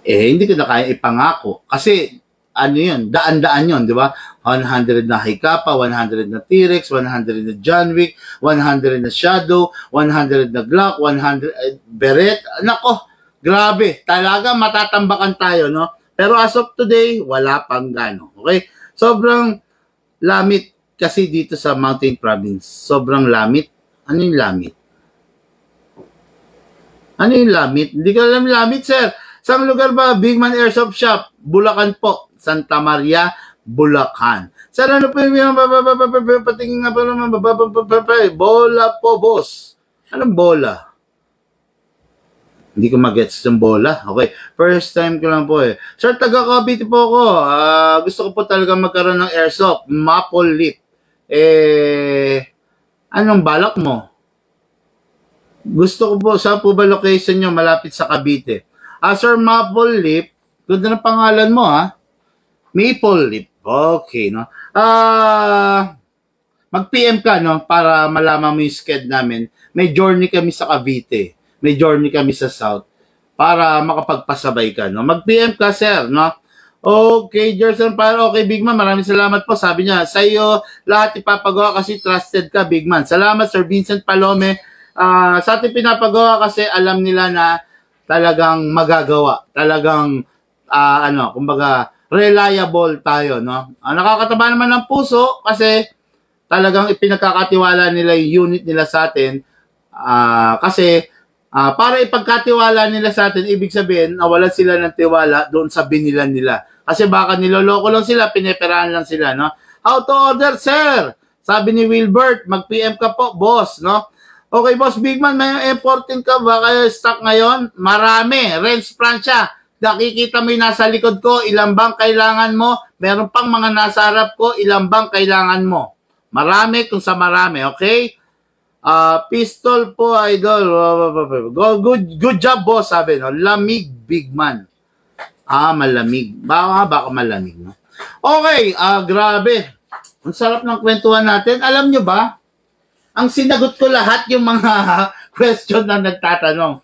hindi ko na kaya ipangako. Kasi, ano yun, daan-daan yun, di ba? 100 na Hikapa, 100 na T-Rex, 100 na John Wick, 100 na Shadow, 100 na Glock, 100 Beret. Nako, grabe. Talaga matatambakan tayo, no? Pero as of today, wala pang gano. Okay? Sobrang lamit kasi dito sa Mountain Province. Sobrang lamit. Ano yung lamit? Ano yung lamit? Hindi ka alam lamit, sir. Saan lugar ba? Bigman Airsoft Shop, Bulacan po. Santa Maria, Bulacan. Sir, ano po yung patingin nga pa naman, bola po, boss. Anong bola? Hindi ko mag-gets yung bola. Okay. First time ko lang po eh. Sir, taga-Cavite po ako. Gusto ko po talaga magkaroon ng airsoft. Maple Leaf. Anong balak mo? Gusto ko po, saan po ba location nyo? Malapit sa Cavite. Sir Maple Leaf, ganda ng pangalan mo, Maple Leaf. Okay, no? Mag-PM ka, no? Para malaman mo yung schedule namin. May journey kami sa Cavite. May journey kami sa South. Para makapagpasabay ka, no? Mag-PM ka, sir, no? Okay, Gerson, okay, Big Man. Maraming salamat po. Sabi niya, sa iyo, lahat ipapagawa kasi trusted ka, Big Man. Salamat, Sir Vincent Palome. Sa ating pinapagawa kasi alam nila na talagang magagawa. Talagang, kumbaga, reliable tayo, no? Nakakataba naman ng puso kasi talagang ipinagkakatiwala nila yung unit nila sa atin. Kasi, para ipagkatiwala nila sa atin, ibig sabihin, nawalan sila ng tiwala doon sa binilan nila. Kasi baka niloloko lang sila, pineperahan lang sila, no? How to order, sir? Sabi ni Wilbert, mag-PM ka po, boss, no? Okay, Boss Bigman, may importin ka ba kayo stock ngayon? Marami. Renz Francia, nakikita mo yung nasa likod ko, ilang bang kailangan mo? Meron pang mga nasa harap ko, ilang bang kailangan mo? Marami kung sa marami, okay? Pistol po, idol. Good job, boss, sabi, no? Lamig, Bigman. Malamig. Baka malamig, no? Okay, grabe. Ang sarap ng kwentuhan natin. Alam nyo ba? Ang sinagot ko lahat yung mga question na nagtatanong.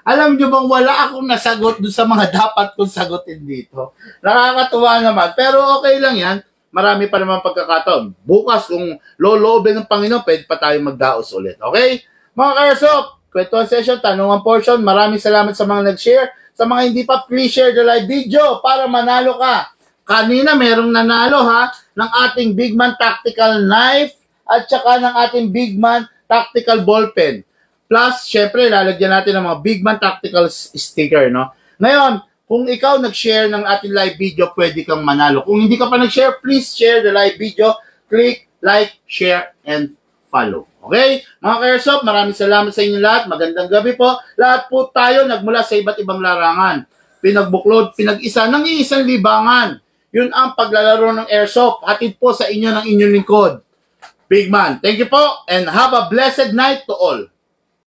Alam nyo bang wala akong nasagot doon sa mga dapat kong sagutin dito? Nakakatuwa naman. Pero okay lang yan. Marami pa naman pagkakataon. Bukas, kung loloobin ng Panginoon, pwede pa tayo magdaos ulit. Okay? Mga Karsop, kwentuhan session, tanungan portion. Maraming salamat sa mga nag-share. Sa mga hindi pa, please share the live video para manalo ka. Kanina merong nanalo ng ating Bigman Tactical Knife at saka ng ating Bigman Tactical Ballpen. Plus, syempre, lalagyan natin ng mga Bigman Tactical sticker, no? Ngayon, kung ikaw nag-share ng ating live video, pwede kang manalo. Kung hindi ka pa nag-share, please share the live video. Click, like, share, and follow. Okay? Mga Karsop, maraming salamat sa inyo lahat. Magandang gabi po. Lahat po tayo nagmula sa iba't ibang larangan. Pinagbuklod, pinag-isa ng iisang libangan. Yun ang paglalaro ng Airsoft. Hatid po sa inyo ng inyong lingkod. Bigman, thank you po and have a blessed night to all.